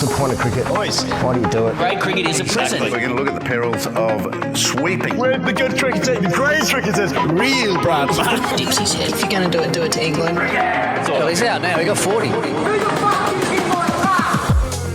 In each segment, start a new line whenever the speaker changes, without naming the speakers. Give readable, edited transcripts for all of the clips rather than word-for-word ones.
the point of cricket?
Boys.
Why do you do it?
Great cricket is a prison.
We're going to look at the perils of sweeping.
We're the good cricketers, the great cricketers, real Brad.
Dipsy's head.
If you're going to do it to England. Well, he's out now. He got 40.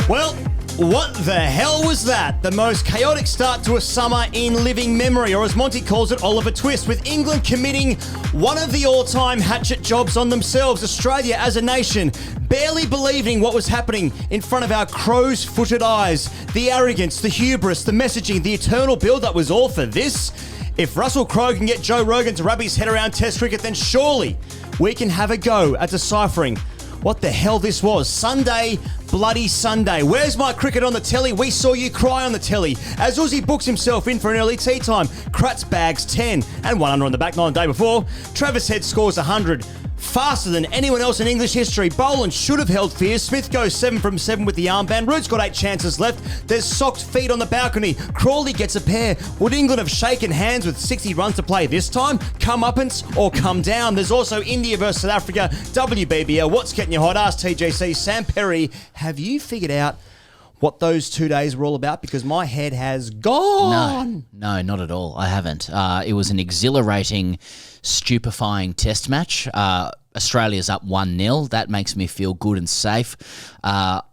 Well, what the hell was that? The most chaotic start to a summer in living memory, or as Monty calls it, Oliver Twist, with England committing one of the all-time hatchet jobs on themselves. Australia as a nation barely believing what was happening in front of our crow's-footed eyes. The arrogance, the hubris, the messaging, the eternal build-up was all for this. If Russell Crowe can get Joe Rogan to wrap his head around Test cricket, then surely we can have a go at deciphering what the hell this was. Sunday, bloody Sunday. Where's my cricket on the telly? We saw you cry on the telly. As Uzi books himself in for an early tea time, Kratz bags 10 and 1 under on the back nine the day before. Travis Head scores 100. Faster than anyone else in English history. Boland should have held fierce. Smith goes 7 from 7 with the armband. Root's got 8 chances left. There's socked feet on the balcony. Crawley gets a pair. Would England have shaken hands with 60 runs to play this time? Comeuppance or come down? There's also India versus South Africa. WBBL. What's getting you hot? AskTGCC. Sam Perry, have you figured out what those 2 days were all about? Because my head has gone.
No, not at all. I haven't. It was an exhilarating, stupefying test match. Australia's up 1-0. That makes me feel good and safe.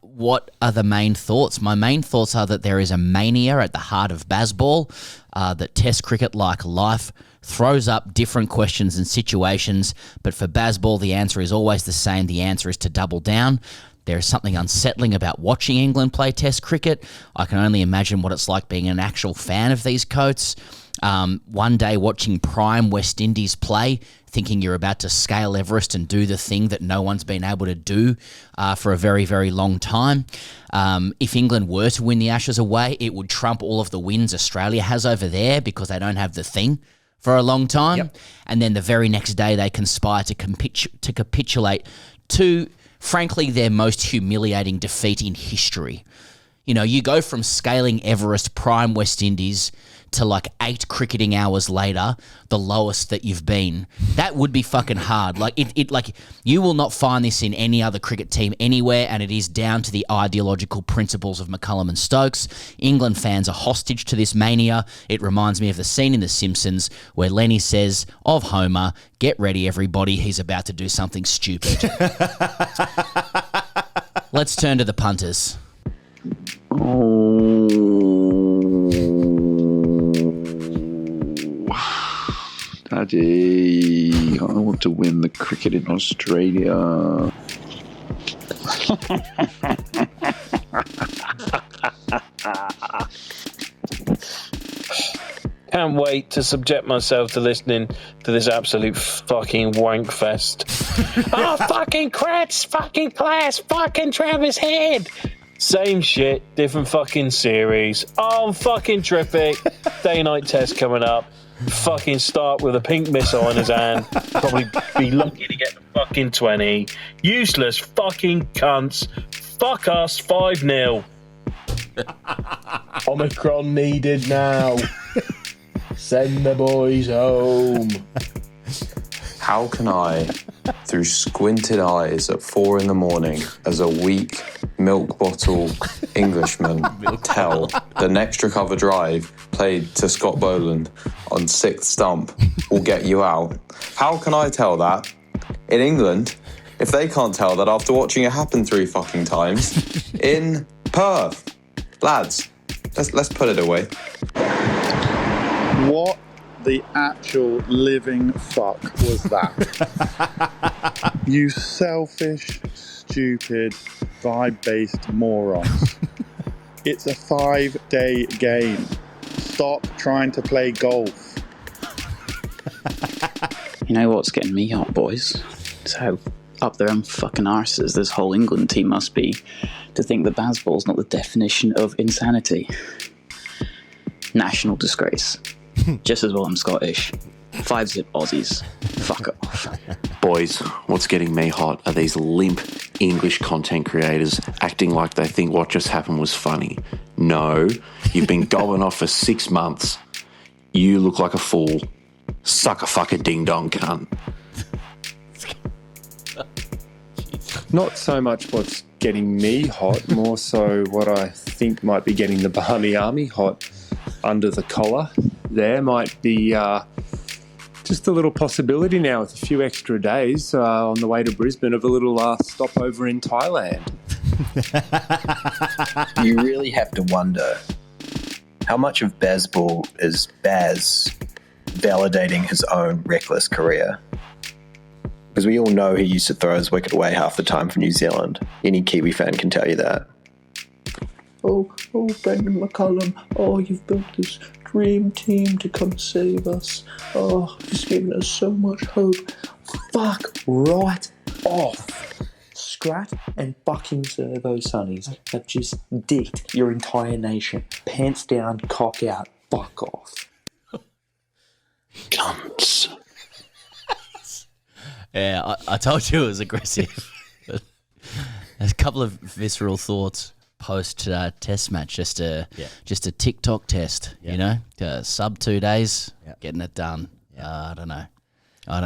What are the main thoughts? My main thoughts are that there is a mania at the heart of baseball, that test cricket, like life, throws up different questions and situations. But for baseball, the answer is always the same. The answer is to double down. There is something unsettling about watching England play Test cricket. I can only imagine what it's like being an actual fan of these coats. One day watching prime West Indies play, thinking you're about to scale Everest and do the thing that no one's been able to do for a very, very long time. If England were to win the Ashes away, it would trump all of the wins Australia has over there because they don't have the thing for a long time. Yep. And then the very next day they conspire to capitulate to, frankly, their most humiliating defeat in history. You know, you go from scaling Everest, prime West Indies, to like 8 cricketing hours later, the lowest that you've been. That would be fucking hard. Like like you will not find this in any other cricket team anywhere, and it is down to the ideological principles of McCullum and Stokes. England fans are hostage to this mania. It reminds me of the scene in The Simpsons where Lenny says of Homer, "Get ready, everybody. He's about to do something stupid." Let's turn to the punters.
Daddy, I want to win the cricket in Australia.
Can't wait to subject myself to listening to this absolute fucking wank fest. Oh, fucking Kratz, fucking Class, fucking Travis Head. Same shit, different fucking series. Oh, fucking terrific. Day-night test coming up. Fucking Starc with a pink missile in his hand. Probably be lucky to get the fucking 20. Useless fucking cunts. Fuck us, 5-0. Omicron needed now. Send the boys home.
How can I, through squinted eyes at 4 a.m, as a weak milk bottle Englishman, tell the next recover drive played to Scott Boland on 6th stump will get you out? How can I tell that in England if they can't tell that after watching it happen 3 fucking times in Perth? Lads, let's put it away.
What the actual living fuck was that? You selfish, stupid, vibe-based morons. It's a 5-day game. Stop trying to play golf.
You know what's getting me hot, boys? It's how up their own fucking arses this whole England team must be to think that baseball's not the definition of insanity. National disgrace. Just as well I'm Scottish. 5-zip Aussies. Fuck off.
Boys, what's getting me hot are these limp English content creators acting like they think what just happened was funny. No, you've been going off for 6 months. You look like a fool. Suck a fucking ding-dong cunt.
Not so much what's
getting me hot, more so what I think might be getting the Barmy Army hot under the collar. There might be just a little possibility now with a few extra days on the way to Brisbane of a little stopover in Thailand.
You really have to wonder how much of Bazball is Baz validating his own reckless career. Because we all know he used to throw his wicket away half the time for New Zealand. Any Kiwi fan can tell you that.
Oh, Brendan McCullum, you've built this dream team to come save us. He's given us so much hope. Fuck right off. Scrat and fucking Servo Sunnies have just dicked your entire nation. Pants down, cock out, fuck off.
Cunts.
Yeah, I told you it was aggressive. There's a couple of visceral thoughts post test match, just a TikTok test, you know, sub 2 days, getting it done. I don't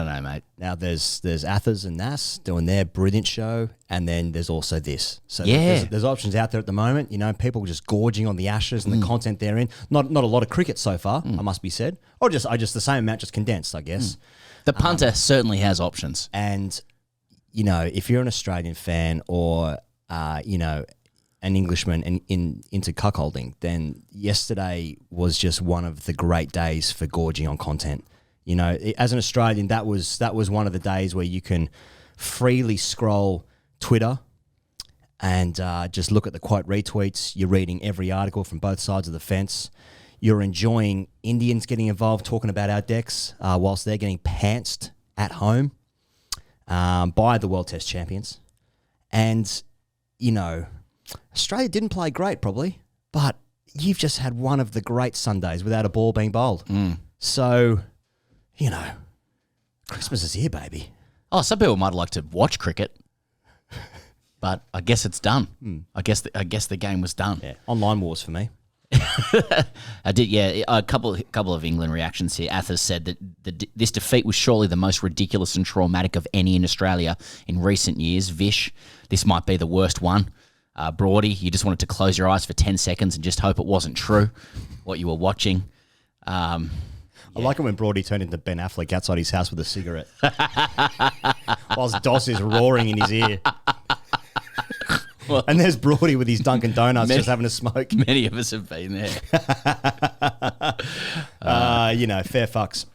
know, mate.
Now there's Athers and Nas doing their brilliant show, and then there's also this. So there's options out there at the moment. You know, people just gorging on the Ashes and the content they're in. Not a lot of cricket so far, I must be said, or just the same amount, just condensed, I guess.
The punter certainly has options,
and you know, if you're an Australian fan or you know, an Englishman into cuckolding, then yesterday was just one of the great days for gorging on content. You know, as an Australian, that was one of the days where you can freely scroll Twitter and just look at the quote retweets. You're reading every article from both sides of the fence. You're enjoying Indians getting involved, talking about our decks, whilst they're getting pantsed at home by the World Test champions. And, you know, Australia didn't play great probably, but you've just had one of the great Sundays without a ball being bowled. So, you know, Christmas is here, baby.
Oh, some people might like to watch cricket, but I guess it's done. I guess the game was done.
Yeah, online wars for me.
I did, yeah. A couple of England reactions here. Athers said that this defeat was surely the most ridiculous and traumatic of any in Australia in recent years. Vish, this might be the worst one. Brody, you just wanted to close your eyes for 10 seconds and just hope it wasn't true, what you were watching.
I like it when Brody turned into Ben Affleck outside his house with a cigarette whilst Doss is roaring in his ear. Well, and there's Brody with his Dunkin' Donuts just having a smoke.
Many of us have been there.
You know, fair fucks.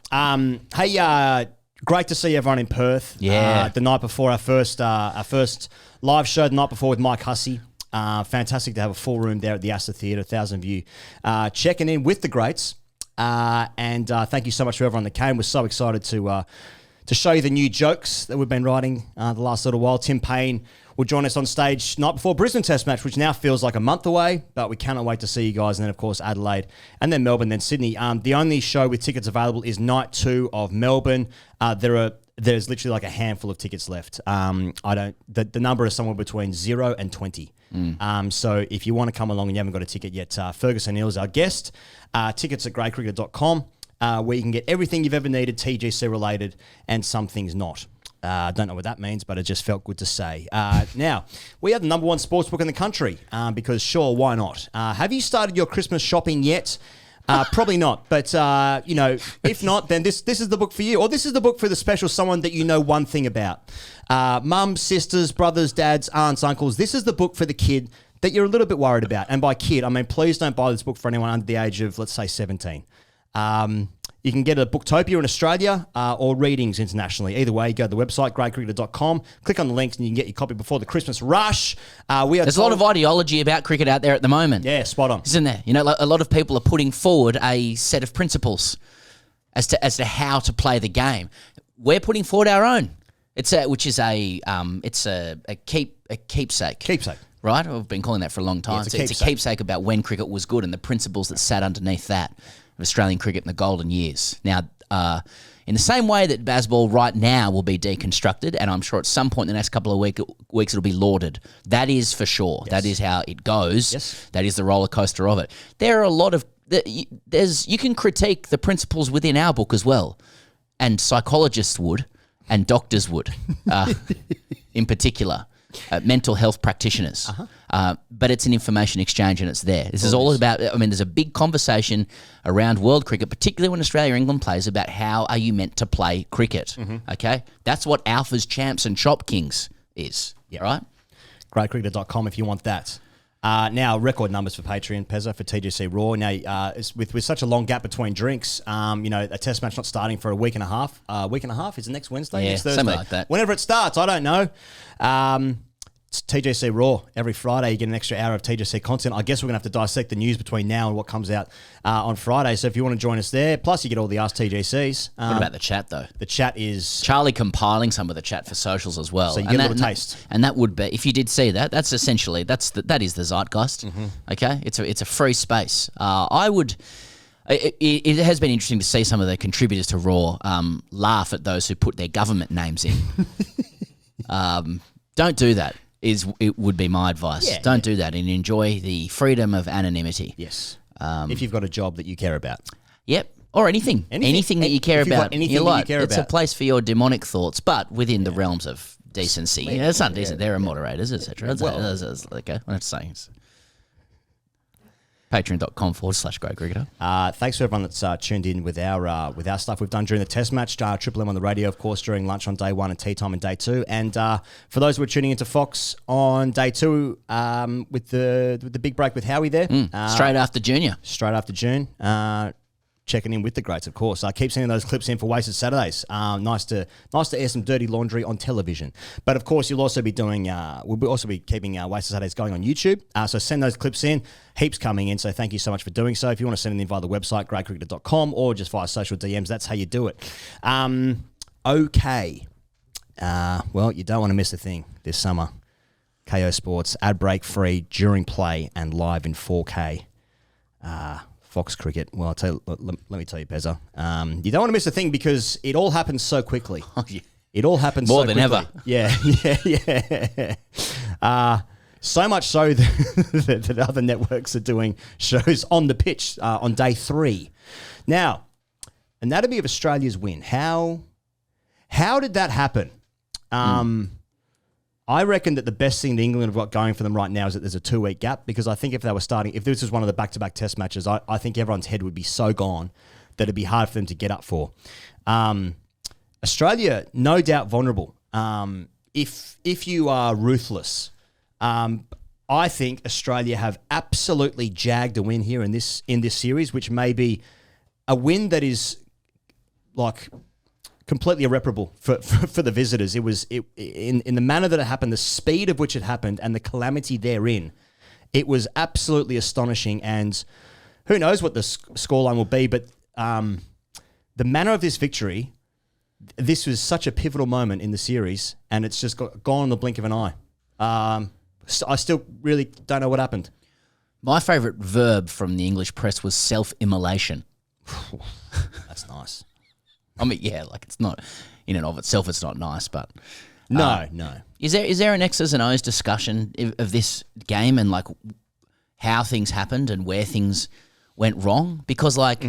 Hey, great to see everyone in Perth.
Yeah.
The night before our first live show, the night before with Mike Hussey. Fantastic to have a full room there at the Astor Theatre, 1,000 view. Checking in with the greats. And thank you so much to everyone that came. We're so excited to show you the new jokes that we've been writing the last little while. Tim Payne will join us on stage night before Brisbane Test match, which now feels like a month away, but we cannot wait to see you guys. And then, of course, Adelaide, and then Melbourne, then Sydney. The only show with tickets available is night 2 of Melbourne. There's literally like a handful of tickets left. The number is somewhere between 0 and 20. So if you want to come along and you haven't got a ticket yet, Ferguson Neal is our guest. Tickets at greatcricket.com, where you can get everything you've ever needed, TGC related, and some things not. I don't know what that means, but it just felt good to say. Now, we are the number 1 sportsbook in the country, because sure, why not? Have you started your Christmas shopping yet? Probably not, but you know, if not, then this is the book for you, or this is the book for the special someone that you know one thing about. Mums, sisters, brothers, dads, aunts, uncles. This is the book for the kid that you're a little bit worried about. And by kid, I mean, please don't buy this book for anyone under the age of, let's say, 17. You can get a Booktopia in Australia or Readings internationally. Either way, go to the website, greatcricket.com, click on the links, and you can get your copy before the Christmas rush.
There's a lot of ideology about cricket out there at the moment.
Yeah, spot on.
Isn't there? You know, a lot of people are putting forward a set of principles as to how to play the game. We're putting forward our own. It's a keepsake.
Keepsake.
Right? We've been calling that for a long time.
Yeah,
it's a keepsake about when cricket was good and the principles that sat underneath that of Australian cricket in the golden years. Now, in the same way that Bazball right now will be deconstructed, and I'm sure at some point in the next couple of weeks it'll be lauded. That is for sure. Yes. That is how it goes.
Yes.
That is the roller coaster of it. There are a lot of... you can critique the principles within our book as well, and psychologists would, and doctors would, in particular. mental health practitioners. But it's an information exchange and it's there. This is all about, I mean, there's a big conversation around world cricket, particularly when Australia or England plays, about how are you meant to play cricket, okay? That's what Alphas, Champs and Chop Kings is, right?
Greatcricketer.com if you want that. Now, record numbers for Patreon, Pezza, for TGC Raw. Now, with such a long gap between drinks, a test match not starting for a week and a half. Is it next Wednesday?
Yeah,
next Thursday?
something like that.
Whenever it starts, I don't know. It's TGC Raw. Every Friday you get an extra hour of TGC content. I guess we're going to have to dissect the news between now and what comes out on Friday. So if you want to join us there, plus you get all the AskTGCs.
What about the chat, though?
The chat is...
Charlie compiling some of the chat for socials as well.
So you get a little taste.
And that would be, if you did see that, that's essentially, that is the zeitgeist, okay? It's a free space. It has been interesting to see some of the contributors to Raw laugh at those who put their government names in. Don't do that. It would be my advice.
Yeah,
Don't do that and enjoy the freedom of anonymity.
Yes. If you've got a job that you care about.
Yep. Or anything. Anything that you care
if you've got
about.
anything that you care
it's
about.
a place for your demonic thoughts, but within the realms of decency. Yeah, it's not decent. There are moderators, etc. Okay, I'm just saying. Patreon.com/GreatCricketer.
Thanks for everyone that's tuned in with our stuff we've done during the test match. Triple M on the radio, of course, during lunch on day one and tea time on day two. And for those who are tuning into Fox on day two, with the big break with Howie there.
Straight after Junior.
Straight after June. Checking in with the greats, of course. Keep sending those clips in for Wasted Saturdays. Nice to air some dirty laundry on television. But of course, you'll also be doing. We'll also be keeping Wasted Saturdays going on YouTube. So send those clips in. Heaps coming in. So thank you so much for doing so. If you want to send it in via the website, greatcricketer.com, or just via social DMs, that's how you do it. Okay. Well, you don't want to miss a thing this summer. Kayo Sports ad break free during play and live in 4K. Fox Cricket. Well, let me tell you, Pezza. You don't want to miss a thing because it all happens so quickly. It all happens
more
so
than
quickly.
ever.
Yeah. So much so that other networks are doing shows on the pitch on day 3. Now, anatomy of Australia's win. How did that happen? I reckon that the best thing that England have got going for them right now is that there's a 2-week gap, because I think if this was one of the back-to-back test matches, I think everyone's head would be so gone that it'd be hard for them to get up for. Australia, no doubt vulnerable. If you are ruthless, I think Australia have absolutely jagged a win here in this series, which may be a win that is like completely irreparable for the visitors. It was in the manner that it happened, the speed of which it happened, and the calamity therein. It was absolutely astonishing, and who knows what the scoreline will be. But the manner of this victory, this was such a pivotal moment in the series, and it's just gone in the blink of an eye. I still really don't know what happened.
My favourite verb from the English press was self-immolation.
That's nice.
I mean, yeah, like it's not, in and of itself, it's not nice, but...
No.
Is there an X's and O's discussion of this game and, like, how things happened and where things went wrong? Because, like,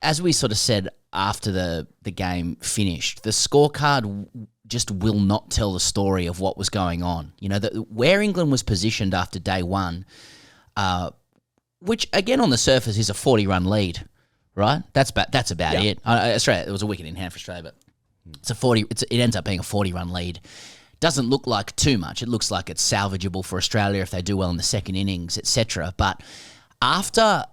as we sort of said after the game finished, the scorecard just will not tell the story of what was going on. You know, where England was positioned after day one, which, again, on the surface is a 40-run lead. Right, that's about it. Australia, it was a wicket in hand for Australia, but it ends up being a 40-run lead. Doesn't look like too much. It looks like it's salvageable for Australia if they do well in the second innings, etc. But after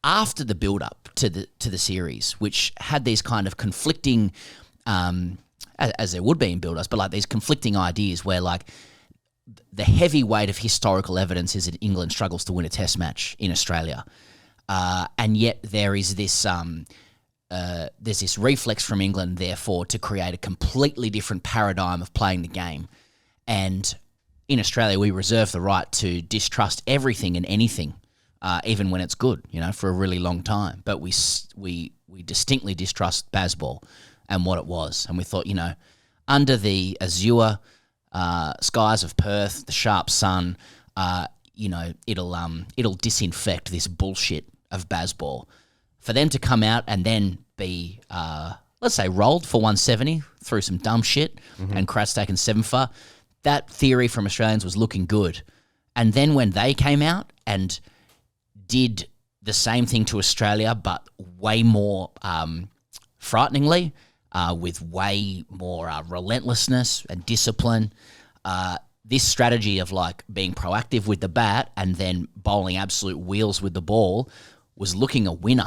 the build-up to the series, which had these kind of conflicting, as there would be in build-ups, but like these conflicting ideas where like the heavy weight of historical evidence is that England struggles to win a test match in Australia. And yet there is this there's this reflex from England, therefore, to create a completely different paradigm of playing the game. And in Australia, we reserve the right to distrust everything and anything, even when it's good, for a really long time. But we distinctly distrust baseball and what it was. And we thought, under the azure skies of Perth, the sharp sun, it'll disinfect this bullshit of baseball. For them to come out and then be, let's say, rolled for 170 through some dumb shit and Kratz taken 7 for, that theory from Australians was looking good. And then when they came out and did the same thing to Australia, but way more frighteningly, with way more relentlessness and discipline, this strategy of like being proactive with the bat and then bowling absolute wheels with the ball was looking a winner.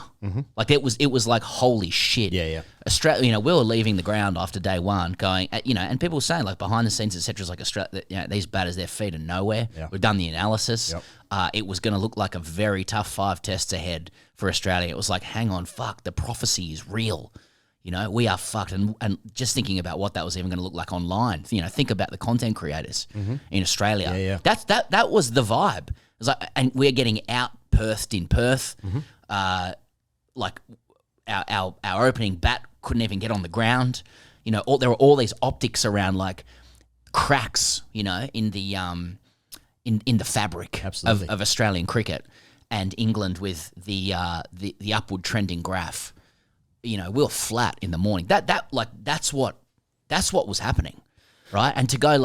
Like it was like, holy shit.
Yeah.
Australia, you know, we were leaving the ground after day one going, you know, and people were saying like behind the scenes, et cetera, like Australia, you know, these batters, their feet are nowhere.
Yeah.
We've done the analysis.
Yep.
It was going to look like a very tough 5 tests ahead for Australia. It was like, hang on, fuck, the prophecy is real. You know, we are fucked. And just thinking about what that was even going to look like online, you know, think about the content creators in Australia.
Yeah.
That was the vibe. It was like, and we're getting out-Perthed in Perth. Like our opening bat couldn't even get on the ground. You know, there were all these optics around like cracks, you know, in the fabric of Australian cricket, and England with the upward trending graph. You know, we were flat in the morning. That's what was happening, right? And to go,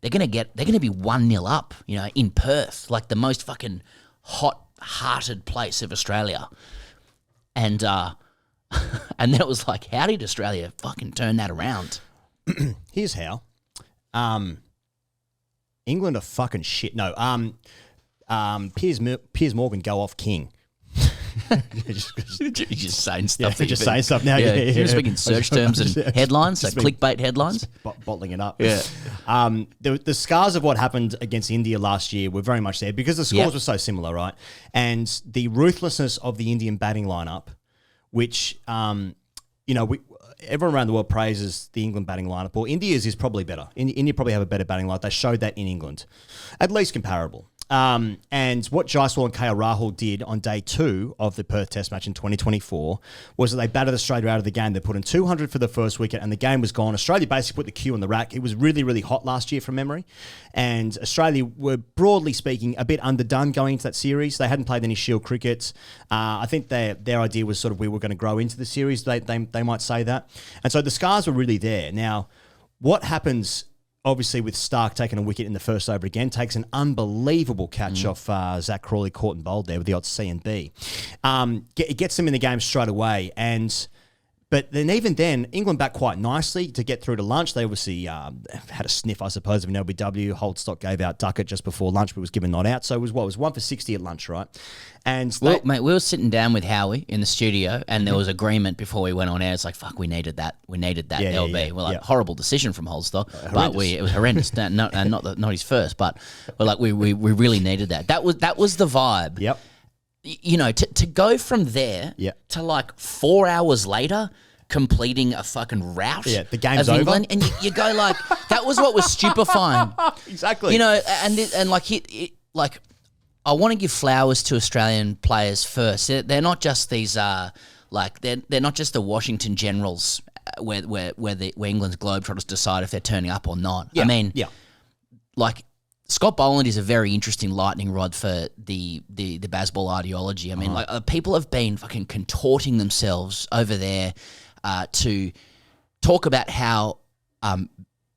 they're gonna be 1-0 up, you know, in Perth, like the most fucking hot-hearted place of Australia, and then it was like, how did Australia fucking turn that around?
Here's how. England are fucking shit. No, Piers Morgan go off king.
You're just saying stuff.
Just saying stuff now.
Yeah.
Yeah.
You're speaking search terms and headlines, so clickbait headlines.
Bottling it up.
Yeah.
The scars of what happened against India last year were very much there because the scores were so similar, right? And the ruthlessness of the Indian batting lineup, which, you know, everyone around the world praises the England batting lineup. Well, India's is probably better. India probably have a better batting lineup. They showed that in England, at least comparable. And what Jaiswal and KL Rahul did on day 2 of the Perth Test match in 2024 was that they batted Australia out of the game. They put in 200 for the first wicket and the game was gone. Australia basically put the cue on the rack. It was really, really hot last year from memory. And Australia were, broadly speaking, a bit underdone going into that series. They hadn't played any Shield cricket. I think their idea was sort of we were going to grow into the series. They might say that. And so the scars were really there. Now, what happens... Obviously, with Starc taking a wicket in the first over again, takes an unbelievable catch off Zach Crawley, caught and bowled there with the odds C and B. It gets them in the game straight away. But then even then, England back quite nicely to get through to lunch. They obviously had a sniff, I suppose, of an LBW. Holdstock gave out Duckett just before lunch, but was given not out. So it was 1 for 60 at lunch, right? And
mate, we were sitting down with Howie in the studio, and there was agreement before we went on air. It's like, fuck, we needed that. We needed that LB.
Yeah,
we're like, horrible decision from Holdstock, but it was horrendous. not his first, but we're like, we really needed that. That was the vibe.
Yep.
You know, to go from there to like 4 hours later completing a fucking rout
the game's
of
over.
England, and you go like, that was what was stupefying.
Exactly.
You know, and like like I want to give flowers to Australian players first. They're not just these like they're not just the Washington Generals where England's Globetrotters decide if they're turning up or not.
Yeah.
I mean, like Scott Boland is a very interesting lightning rod for the baseball ideology. I mean, like people have been fucking contorting themselves over there to talk about how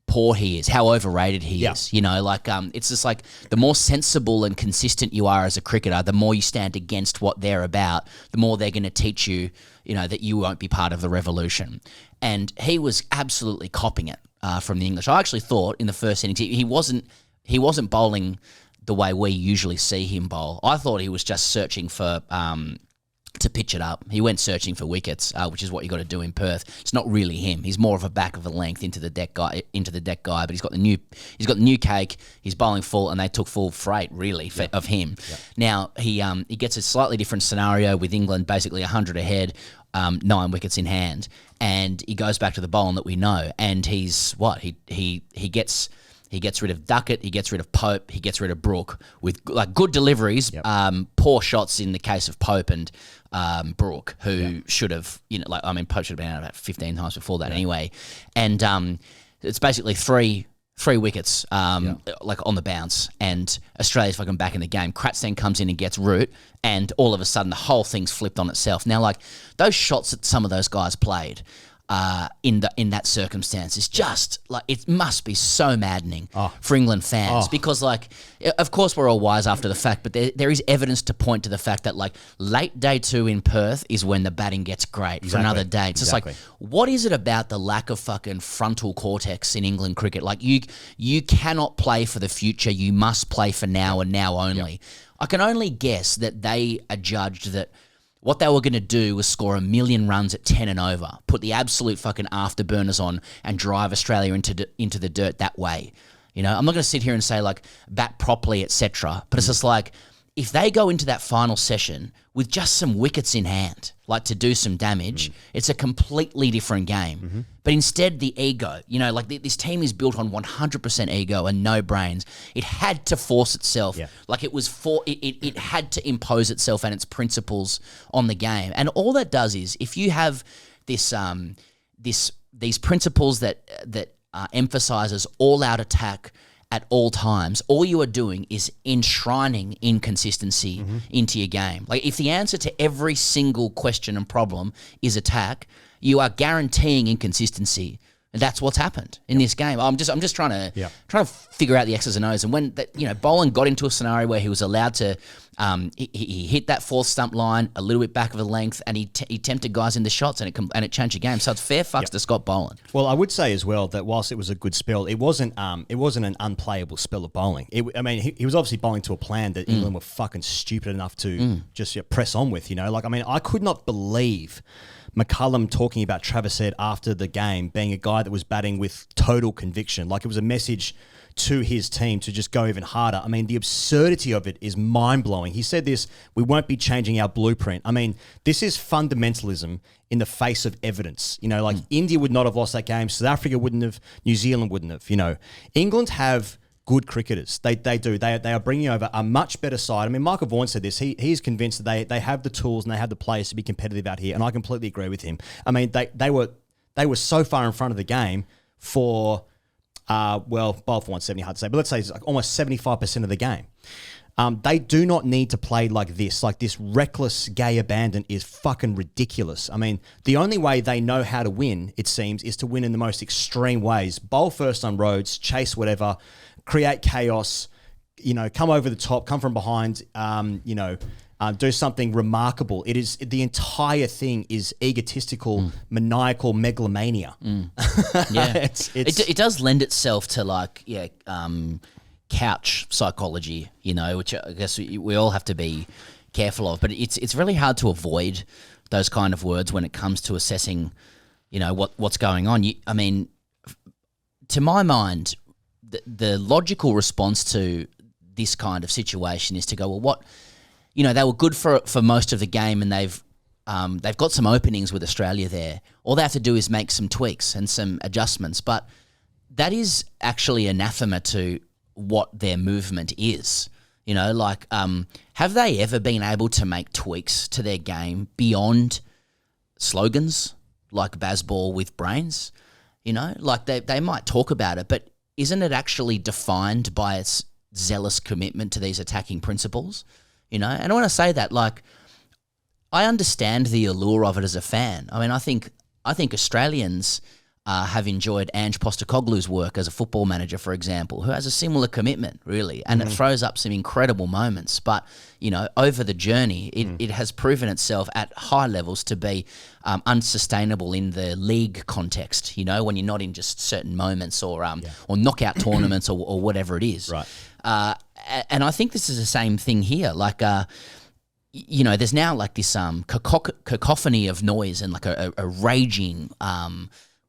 poor he is, how overrated he is. You know, like it's just like the more sensible and consistent you are as a cricketer, the more you stand against what they're about, the more they're going to teach you, you know, that you won't be part of the revolution. And he was absolutely copping it from the English. I actually thought in the first innings he wasn't bowling the way we usually see him bowl. I thought he was just searching for to pitch it up. He went searching for wickets, which is what you got to do in Perth. It's not really him. He's more of a back of the length into the deck guy. But he's got the new cake. He's bowling full, and they took full freight really of him. Now he gets a slightly different scenario with England, basically 100 ahead, 9 wickets in hand, and he goes back to the bowling that we know. And he's what he gets. He gets rid of Duckett, he gets rid of Pope, he gets rid of Brooke with like good deliveries, poor shots in the case of Pope and Brooke, who should have, you know, like, I mean, Pope should have been out about 15 times before that anyway. And it's basically three wickets like on the bounce, and Australia's fucking back in the game. Kratz then comes in and gets root, and all of a sudden the whole thing's flipped on itself. Now, like, those shots that some of those guys played, in that circumstance is just like, it must be so maddening for England fans because, like, of course we're all wise after the fact, but there is evidence to point to the fact that, like, late day 2 in Perth is when the batting gets great for another day. It's just like, what is it about the lack of fucking frontal cortex in England cricket? Like, you cannot play for the future. You must play for now and now only. I can only guess that they adjudged that what they were going to do was score 1 million runs at 10 and over, put the absolute fucking afterburners on, and drive Australia into the dirt that way. You know, I'm not going to sit here and say, like, bat properly, etc. But it's just like, if they go into that final session with just some wickets in hand, like to do some damage, it's a completely different game. But instead, the ego, you know, like this team is built on 100% ego and no brains. It had to force itself, like it was it had to impose itself and its principles on the game. And all that does is, if you have this these principles that emphasizes all-out attack at all times, all you are doing is enshrining inconsistency into your game. Like, if the answer to every single question and problem is attack, you are guaranteeing inconsistency. And that's what's happened in this game. I'm just trying to figure out the X's and O's. And when Boland got into a scenario where he was allowed to, he hit that fourth stump line a little bit back of the length, and he tempted guys in the shots, and it changed the game. So it's fair fucks to Scott Boland.
Well, I would say as well that whilst it was a good spell, it wasn't an unplayable spell of bowling. He was obviously bowling to a plan that England were fucking stupid enough to just press on with. You know, like, I mean, I could not believe McCullum talking about Travis Head after the game being a guy that was batting with total conviction. Like, it was a message to his team to just go even harder. I mean, the absurdity of it is mind-blowing. He said this, we won't be changing our blueprint. I mean, this is fundamentalism in the face of evidence. You know, like, India would not have lost that game. South Africa wouldn't have. New Zealand wouldn't have. You know, England have good cricketers. They do. They are bringing over a much better side. I mean, Michael Vaughan said this. He's convinced that they have the tools and they have the players to be competitive out here, and I completely agree with him. I mean, they were so far in front of the game for, ball for 170, hard to say, but let's say it's like almost 75% of the game. They do not need to play like this. Like, this reckless gay abandon is fucking ridiculous. I mean, the only way they know how to win, it seems, is to win in the most extreme ways. Bowl first on roads, chase whatever, create chaos, you know, come over the top, come from behind, do something remarkable. It is, the entire thing is egotistical, maniacal megalomania.
Yeah, it does lend itself to, like, couch psychology, you know, which I guess we all have to be careful of. But it's really hard to avoid those kind of words when it comes to assessing, you know, what's going on. I mean, to my mind, the logical response to this kind of situation is to go, well, what, you know, they were good for most of the game, and they've got some openings with Australia there. All they have to do is make some tweaks and some adjustments, but that is actually anathema to what their movement is. You know, like, have they ever been able to make tweaks to their game beyond slogans like Bazball with brains? You know, like, they might talk about it, but isn't it actually defined by its zealous commitment to these attacking principles? You know, and when I say that, like, I understand the allure of it as a fan. I mean, I think Australians have enjoyed Ange Postecoglou's work as a football manager, for example, who has a similar commitment, really, and it throws up some incredible moments. But, you know, over the journey, it has proven itself at high levels to be unsustainable in the league context, you know, when you're not in just certain moments or knockout tournaments or whatever it is.
Right.
And I think this is the same thing here. Like, you know, there's now like this cacophony of noise and like a raging,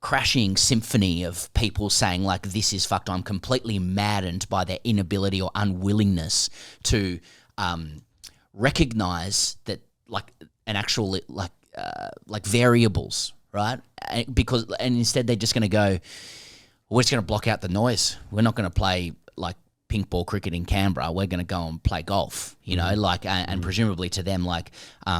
crashing symphony of people saying, like, this is fucked. I'm completely maddened by their inability or unwillingness to recognize that, like, an actual like variables, right? And instead they're just going to go, we're just going to block out the noise. We're not going to play like pink ball cricket in Canberra. We're going to go and play golf, you know, like, and presumably to them, like,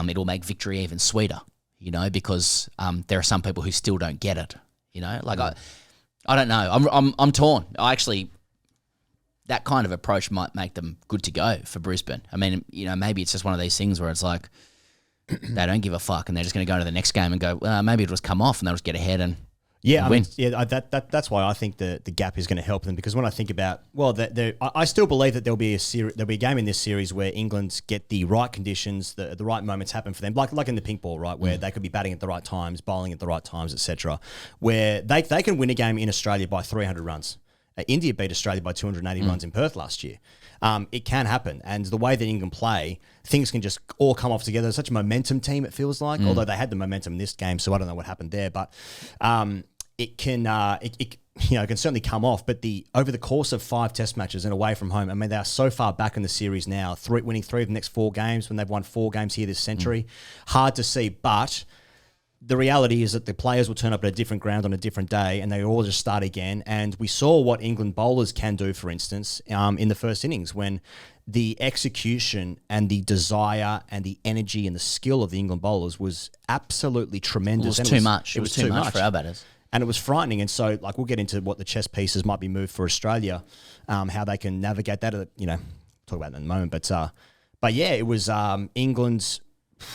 it'll make victory even sweeter, you know, because there are some people who still don't get it, you know, like, I don't know. I'm torn. That kind of approach might make them good to go for Brisbane. I mean, you know, maybe it's just one of these things where it's like, they don't give a fuck, and they're just going to go to the next game and go, well, maybe it'll just come off, and they'll just get ahead and win.
That's why I think the gap is going to help them, because when I think about, I still believe that there'll be a game in this series where England get the right conditions, the right moments happen for them, like in the pink ball, right, where they could be batting at the right times, bowling at the right times, etc., where they can win a game in Australia by 300 runs. India beat Australia by 280 runs in Perth last year. It can happen, and the way that England play, things can just all come off together. It's such a momentum team, it feels like, although they had the momentum in this game, so I don't know what happened there, but it can certainly come off. But over the course of 5 test matches and away from home, I mean, they are so far back in the series now, winning 3 of the next 4 games when they've won 4 games here this century. Hard to see, but the reality is that the players will turn up at a different ground on a different day, and they all just start again. And we saw what England bowlers can do, for instance, in the first innings, when the execution and the desire and the energy and the skill of the England bowlers was absolutely tremendous.
It was too much. It was too much for our batters.
And it was frightening. And so, we'll get into what the chess pieces might be moved for Australia, how they can navigate that. Talk about that in a moment. But yeah, it was England's.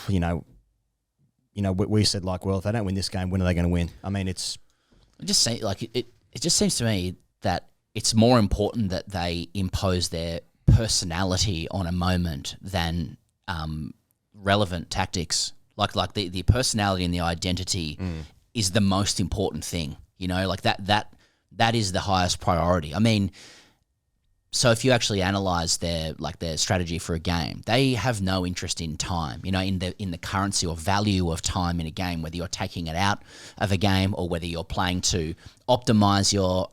We said if they don't win this game, when are they going to win? I mean, it just seems to me that it's more important that they impose their personality on a moment than relevant tactics. Like the personality and the identity is the most important thing. That is the highest priority. I mean, so if you actually analyze their strategy for a game, they have no interest in time, in the currency or value of time in a game, whether you're taking it out of a game or whether you're playing to optimize your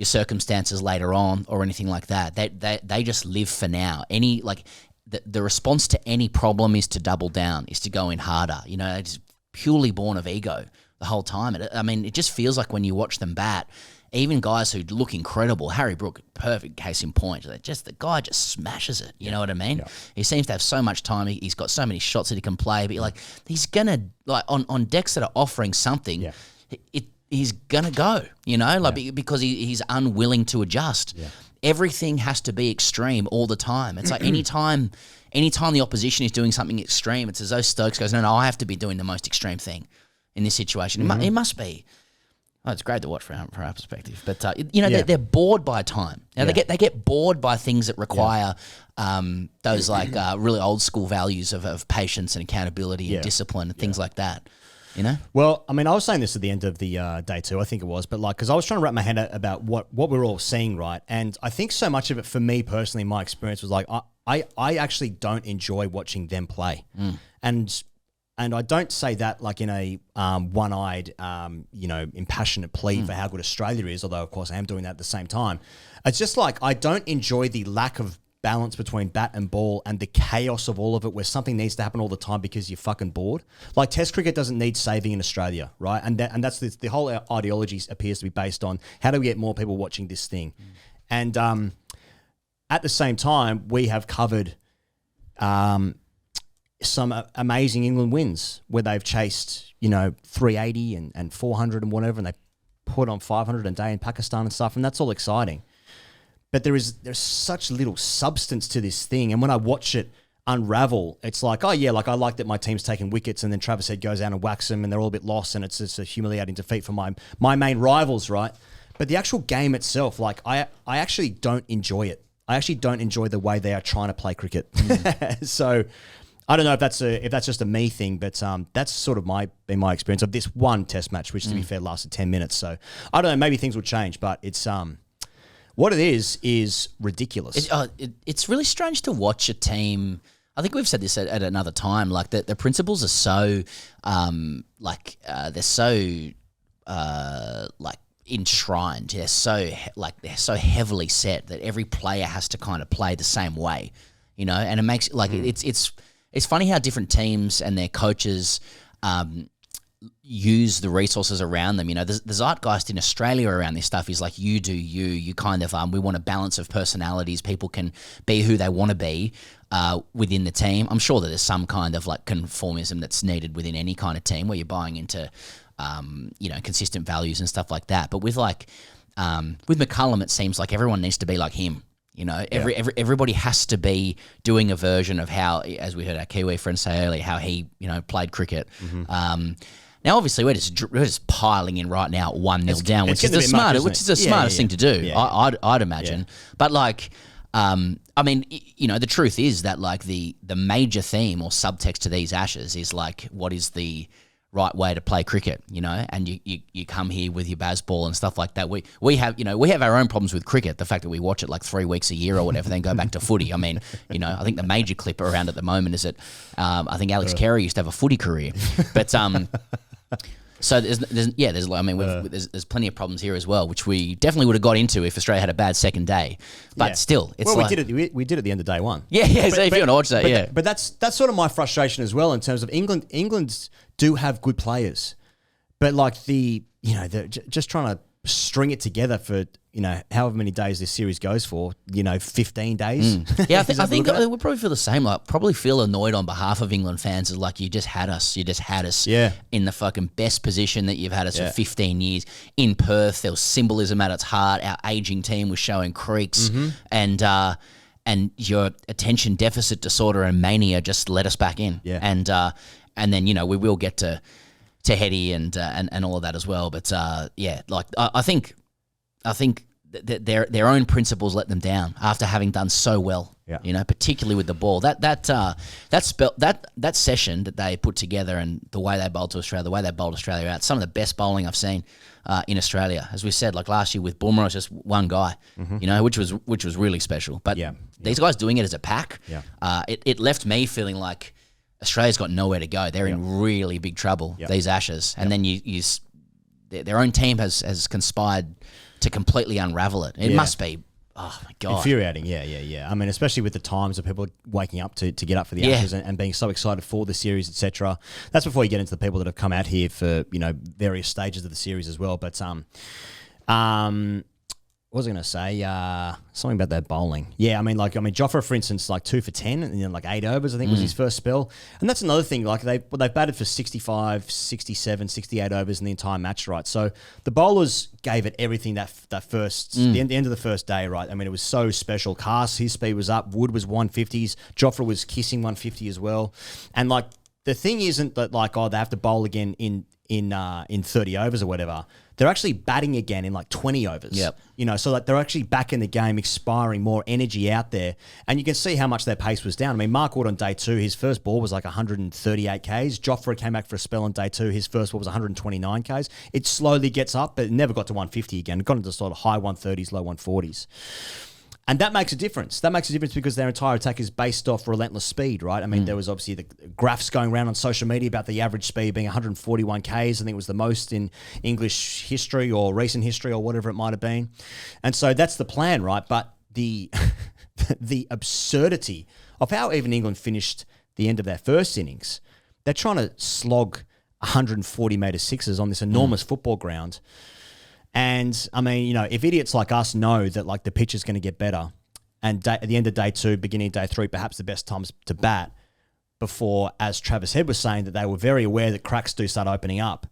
circumstances later on or anything like that. They just live for now. The response to any problem is to double down, is to go in harder. It's purely born of ego the whole time. It just feels like when you watch them bat, even guys who look incredible, Harry Brook, perfect case in point. The guy just smashes it. You know what I mean? Yeah. He seems to have so much time. He's got so many shots that he can play. But you're like, he's gonna on decks that are offering something. Yeah. He's gonna go. Because he's unwilling to adjust. Yeah. Everything has to be extreme all the time. It's like anytime the opposition is doing something extreme, it's as though Stokes goes, no, I have to be doing the most extreme thing in this situation. It must be. Oh, it's great to watch from our perspective, but they're bored by time. They get bored by things that require those really old school values of patience and accountability and discipline and things like that. Well, I was saying this at the end of the day too, I think it was, but because I was trying to wrap my head about what we're all seeing, right? And I think so much of it for me personally, my experience was I actually don't enjoy watching them play, and I don't say that in a one-eyed, impassionate plea for how good Australia is, although, of course, I am doing that at the same time. It's just I don't enjoy the lack of balance between bat and ball and the chaos of all of it, where something needs to happen all the time because you're fucking bored. Test cricket doesn't need saving in Australia, right? And that's the whole ideology appears to be based on how do we get more people watching this thing. And at the same time, we have covered some amazing England wins where they've chased, 380 and 400 and whatever, and they put on 500 a day in Pakistan and stuff, and that's all exciting. But there's such little substance to this thing, and when I watch it unravel, it's I like that my team's taking wickets, and then Travis Head goes out and whacks them, and they're all a bit lost, and it's just a humiliating defeat for my main rivals, right? But the actual game itself, I actually don't enjoy it. I actually don't enjoy the way they are trying to play cricket. So I don't know if that's just a me thing, but that's sort of been my experience of this one test match, which to be fair lasted 10 minutes. So I don't know, maybe things will change, but it's what it is ridiculous.
It's really strange to watch a team. I think we've said this at another time. The principles are so they're so enshrined. They're so heavily set that every player has to kind of play the same way, and it makes it's funny how different teams and their coaches use the resources around them. The zeitgeist in Australia around this stuff is you do you kind of we want a balance of personalities. People can be who they want to be within the team. I'm sure that there's some kind of conformism that's needed within any kind of team where you're buying into consistent values and stuff like that. But with McCullum, it seems like everyone needs to be like him. You know, everybody has to be doing a version of how, as we heard our Kiwi friend say earlier, how he, played cricket. Now, obviously, we're just piling in right now 1-0 down, which is the smartest thing to do. Yeah. I'd imagine. Yeah. But the truth is that the major theme or subtext to these Ashes is what is the right way to play cricket, and you come here with your baseball and stuff like that. We have our own problems with cricket. The fact that we watch it 3 weeks a year or whatever, then go back to footy. I mean, I think the major clip around at the moment is that I think Alex Carey used to have a footy career, but so there's plenty of problems here as well, which we definitely would have got into if Australia had a bad second day. But still, it's
we did it. We did at the end of day one.
Yeah. So if you want to watch that,
But that's sort of my frustration as well in terms of England. England do have good players, but they're just trying to string it together for however many days this series goes for. 15 days.
Yeah, I think we'll probably feel the same. Probably feel annoyed on behalf of England fans. Is you just had us. You just had us.
Yeah.
In the fucking best position that you've had us for 15 years in Perth. There was symbolism at its heart. Our aging team was showing creaks, and your attention deficit disorder and mania just let us back in.
Yeah.
And then we will get to Heady and all of that as well. But I think their own principles let them down after having done so well.
Yeah.
Particularly with the ball. That session that they put together and the way they bowled to Australia, the way they bowled Australia out, some of the best bowling I've seen in Australia. As we said, last year with Bumrah, it was just one guy, which was really special. But these guys doing it as a pack, it left me feeling like Australia's got nowhere to go. They're in really big trouble, these Ashes. And then their own team has conspired to completely unravel it. It must be, oh my God.
Infuriating, yeah. I mean, especially with the times of people waking up to get up for the Ashes and being so excited for the series, etc. That's before you get into the people that have come out here for, various stages of the series as well. But what was I going to say? Something about that bowling. Yeah, Jofra, for instance, 2 for 10 and then 8 overs, I think was his first spell. And that's another thing. They've batted for 65, 67, 68 overs in the entire match, right? So the bowlers gave it everything that first, the end of the first day, right? I mean, it was so special. Cast, his speed was up. Wood was 150s. Jofra was kissing 150 as well. And the thing isn't that they have to bowl again in 30 overs or whatever. They're actually batting again in 20 overs.
Yep.
So they're actually back in the game, expiring more energy out there. And you can see how much their pace was down. I mean, Mark Wood on day 2, his first ball was 138 Ks. Jofra came back for a spell on day 2. His first ball was 129 Ks. It slowly gets up, but it never got to 150 again. It got into sort of high 130s, low 140s. And that makes a difference. That makes a difference because their entire attack is based off relentless speed, right? I mean, there was obviously the graphs going around on social media about the average speed being 141 Ks. I think it was the most in English history or recent history or whatever it might have been. And so that's the plan, right? But the the absurdity of how even England finished the end of their first innings, they're trying to slog 140-metre sixes on this enormous football ground. And, I mean, if idiots like us know that, the pitch is going to get better, and at the end of day 2, beginning of day 3, perhaps the best times to bat before, as Travis Head was saying, that they were very aware that cracks do start opening up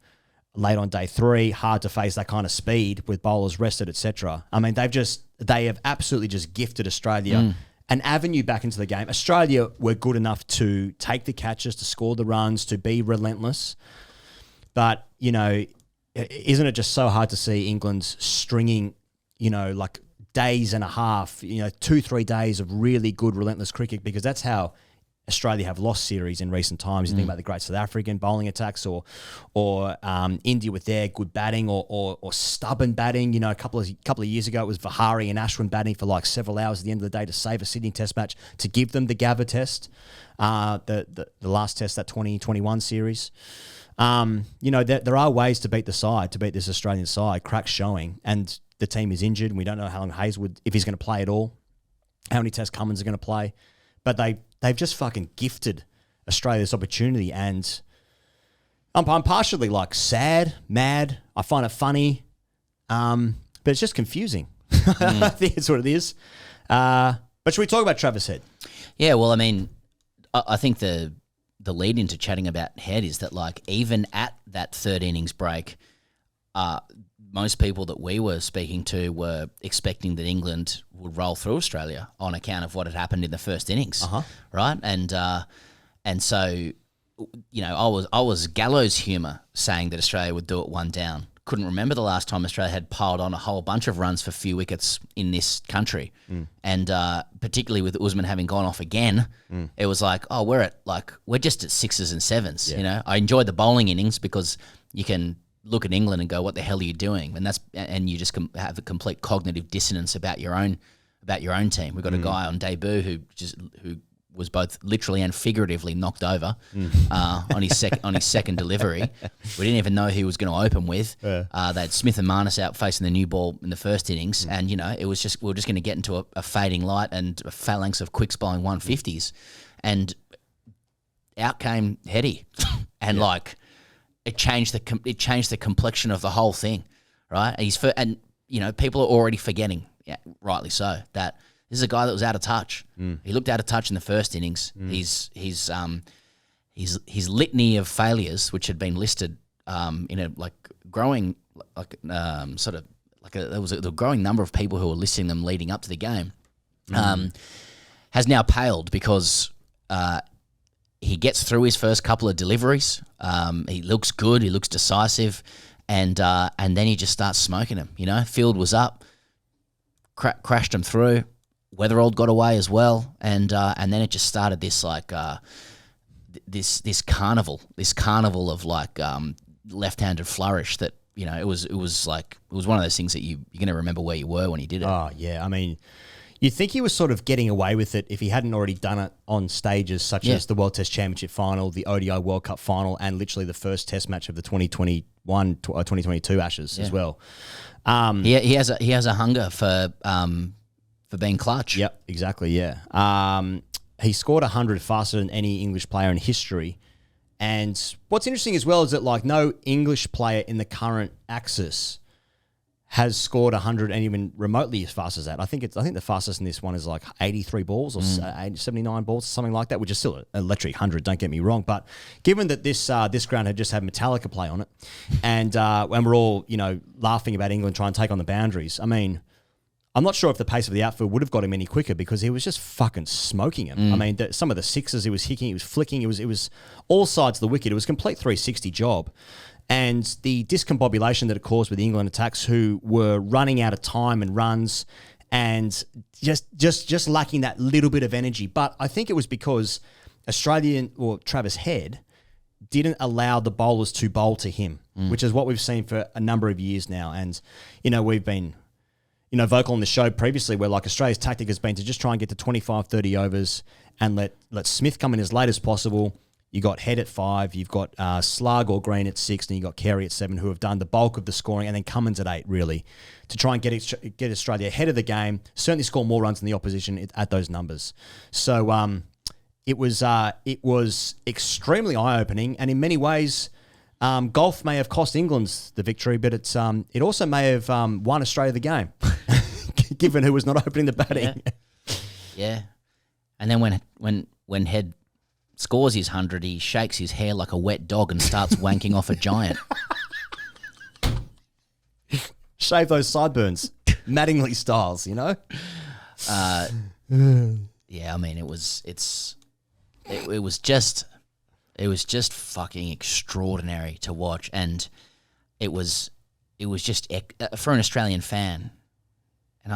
late on day 3, hard to face that kind of speed with bowlers rested, etc. I mean, they have absolutely just gifted Australia an avenue back into the game. Australia were good enough to take the catches, to score the runs, to be relentless. But, isn't it just so hard to see England stringing, days and a half, 2-3 days of really good, relentless cricket, because that's how Australia have lost series in recent times. You think about the great South African bowling attacks or India with their good batting or stubborn batting. A couple of years ago, it was Vihari and Ashwin batting for several hours at the end of the day to save a Sydney Test match, to give them the Gabba Test, the last test, that 2021 series. There are ways to beat this Australian side. Cracks showing, and the team is injured, and we don't know how long Hazelwood, if he's going to play at all, how many tests Cummins are going to play. But they've just fucking gifted Australia this opportunity, and I'm partially sad, mad. I find it funny, but it's just confusing. I think it's what it is. But should we talk about Travis Head?
Yeah, well, I mean, I think the lead into chatting about Head is that even at that third innings break, most people that we were speaking to were expecting that England would roll through Australia on account of what had happened in the first innings, right? And so, you know, I was gallows humour saying that Australia would do it one down. Couldn't remember the last time Australia had piled on a whole bunch of runs for few wickets in this country. And particularly with Usman having gone off again, it was like, oh, we're just at 6s and 7s, you know? I enjoyed the bowling innings because you can look at England and go, what the hell are you doing? And you just have a complete cognitive dissonance about your own team. We've got a guy on debut who was both literally and figuratively knocked over on his second delivery. We didn't even know who he was going to open with. They had Smith and Marnus out facing the new ball in the first innings, and you know we were just going to get into a fading light and a phalanx of quicks bowling 150s, and out came Heady, and like it changed the complexion of the whole thing, right? And you know people are already forgetting, rightly so, that. This is a guy that was out of touch. He looked out of touch in the first innings. His litany of failures, which had been listed in a growing there was a growing number of people who were listing them leading up to the game, has now paled because he gets through his first couple of deliveries. He looks good. He looks decisive, and then he just starts smoking him. You know, field was up, crashed him through. Weatherald got away as well, and then it just started this this carnival of left-handed flourish that, you know, it was one of those things that you're gonna remember where you were when he did it.
Oh yeah, I mean, you'd think he was sort of getting away with it if he hadn't already done it on stages such as the World Test Championship final, the ODI World Cup final, and literally the first Test match of the 2022 Ashes as well.
He has a hunger for being clutch.
Yep, exactly, yeah. He scored 100 faster than any English player in history. And what's interesting as well is that no English player in the current axis has scored 100 and even remotely as fast as that. I think the fastest in this one is 83 balls or 79 balls, something like that, which is still an electric 100, don't get me wrong. But given that this ground had just had Metallica play on it, and when we're all, you know, laughing about England trying to take on the boundaries, I mean, I'm not sure if the pace of the outfield would have got him any quicker because he was just fucking smoking him. I mean, some of the sixes he was hitting, he was flicking, it was all sides of the wicket. It was a complete 360 job. And the discombobulation that it caused with the England attacks, who were running out of time and runs and just lacking that little bit of energy. But I think it was because Travis Head didn't allow the bowlers to bowl to him, which is what we've seen for a number of years now. And, you know, we've been, you know, vocal on the show previously where Australia's tactic has been to just try and get to 25, 30 overs and let Smith come in as late as possible. You got Head at 5, you've got Slug or Green at 6, and you got Carey at 7, who have done the bulk of the scoring, and then Cummins at 8, really, to try and get Australia ahead of the game, certainly score more runs than the opposition at those numbers. So it was extremely eye-opening, and in many ways, golf may have cost England the victory, but it also may have won Australia the game, given who was not opening the batting.
Yeah. And then when Head scores his 100, he shakes his hair like a wet dog and starts wanking off a giant.
Shave those sideburns, Mattingly styles, you know.
Yeah, I mean, it was just fucking extraordinary to watch, and it was just for an Australian fan, and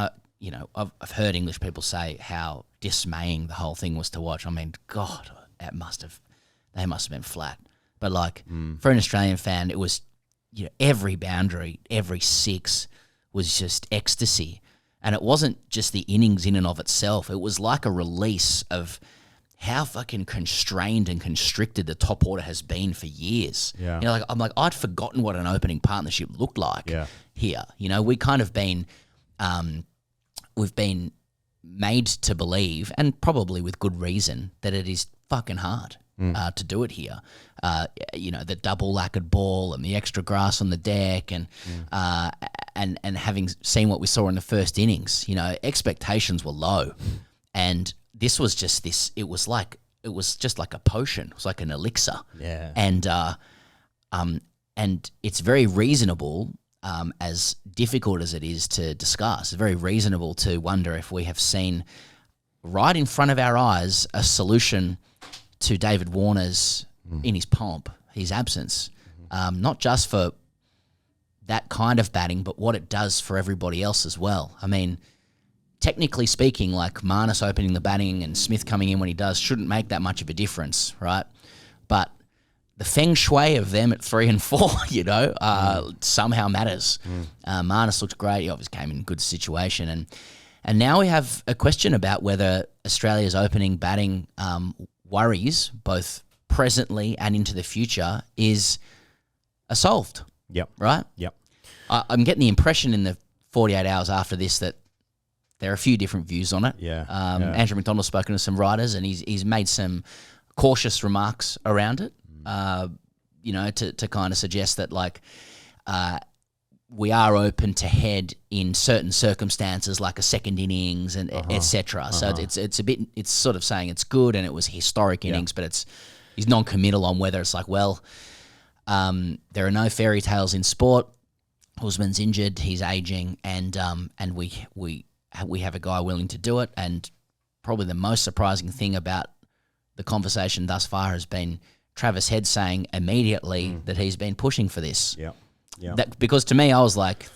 I've heard English people say how dismaying the whole thing was to watch. I mean, God, they must have been flat. But for an Australian fan, it was, you know, every boundary, every six was just ecstasy, and it wasn't just the innings in and of itself. It was like a release of how fucking constrained and constricted the top order has been for years.
Yeah.
You know, I'd forgotten what an opening partnership looked like here. You know, we kind of been, we've been made to believe, and probably with good reason, that it is fucking hard to do it here. You know, the double lacquered ball and the extra grass on the deck, and having seen what we saw in the first innings, you know, expectations were low, and this was just this. It was just like a potion. It was like an elixir.
Yeah.
And it's very reasonable as difficult as it is to discuss, it's very reasonable to wonder if we have seen right in front of our eyes a solution to David Warner's, in his pomp, his absence, not just for that kind of batting, but what it does for everybody else as well. I mean, technically speaking, like Marnus opening the batting and Smith coming in when he does shouldn't make that much of a difference, right? But the feng shui of them at 3 and 4, somehow matters. Marnus looks great. He obviously came in a good situation. And now we have a question about whether Australia's opening batting worries, both presently and into the future, are solved.
Yep.
Right?
Yep.
I'm getting the impression in the 48 hours after this that there are a few different views on it.
Yeah.
Andrew McDonald's spoken to some writers and he's made some cautious remarks around it, to kind of suggest that, like, we are open to head in certain circumstances, like a second innings and etc. So it's sort of saying it's good and it was historic innings, but he's non-committal on whether it's like, well, there are no fairy tales in sport. Usman's injured, he's aging, and we have a guy willing to do it. And probably the most surprising thing about the conversation thus far has been Travis Head saying immediately that he's been pushing for this.
Yeah. Yeah.
Because to me, I was like,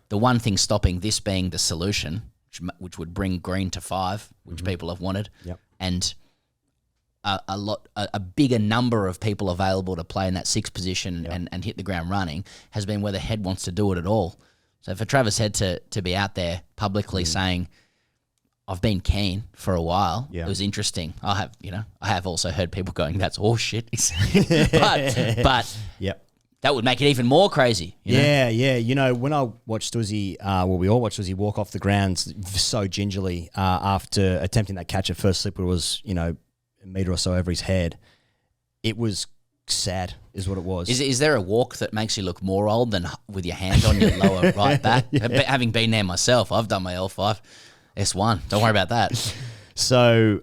the one thing stopping this being the solution, which would bring Green to 5, which people have wanted, and a bigger number of people available to play in that 6th position and hit the ground running, has been whether Head wants to do it at all. So for Travis Head to be out there publicly saying, I've been keen for a while. It was interesting. I have also heard people going, that's horseshit. but that would make it even more crazy.
Yeah. When I watched Uzi, we all watched Uzi walk off the ground so gingerly after attempting that catch at first slip, where it was, a metre or so over his head. It was sad, is what it was.
Is there a walk that makes you look more old than with your hand on your lower right back? Having been there myself, I've done my L5, S1. Don't worry about that.
So,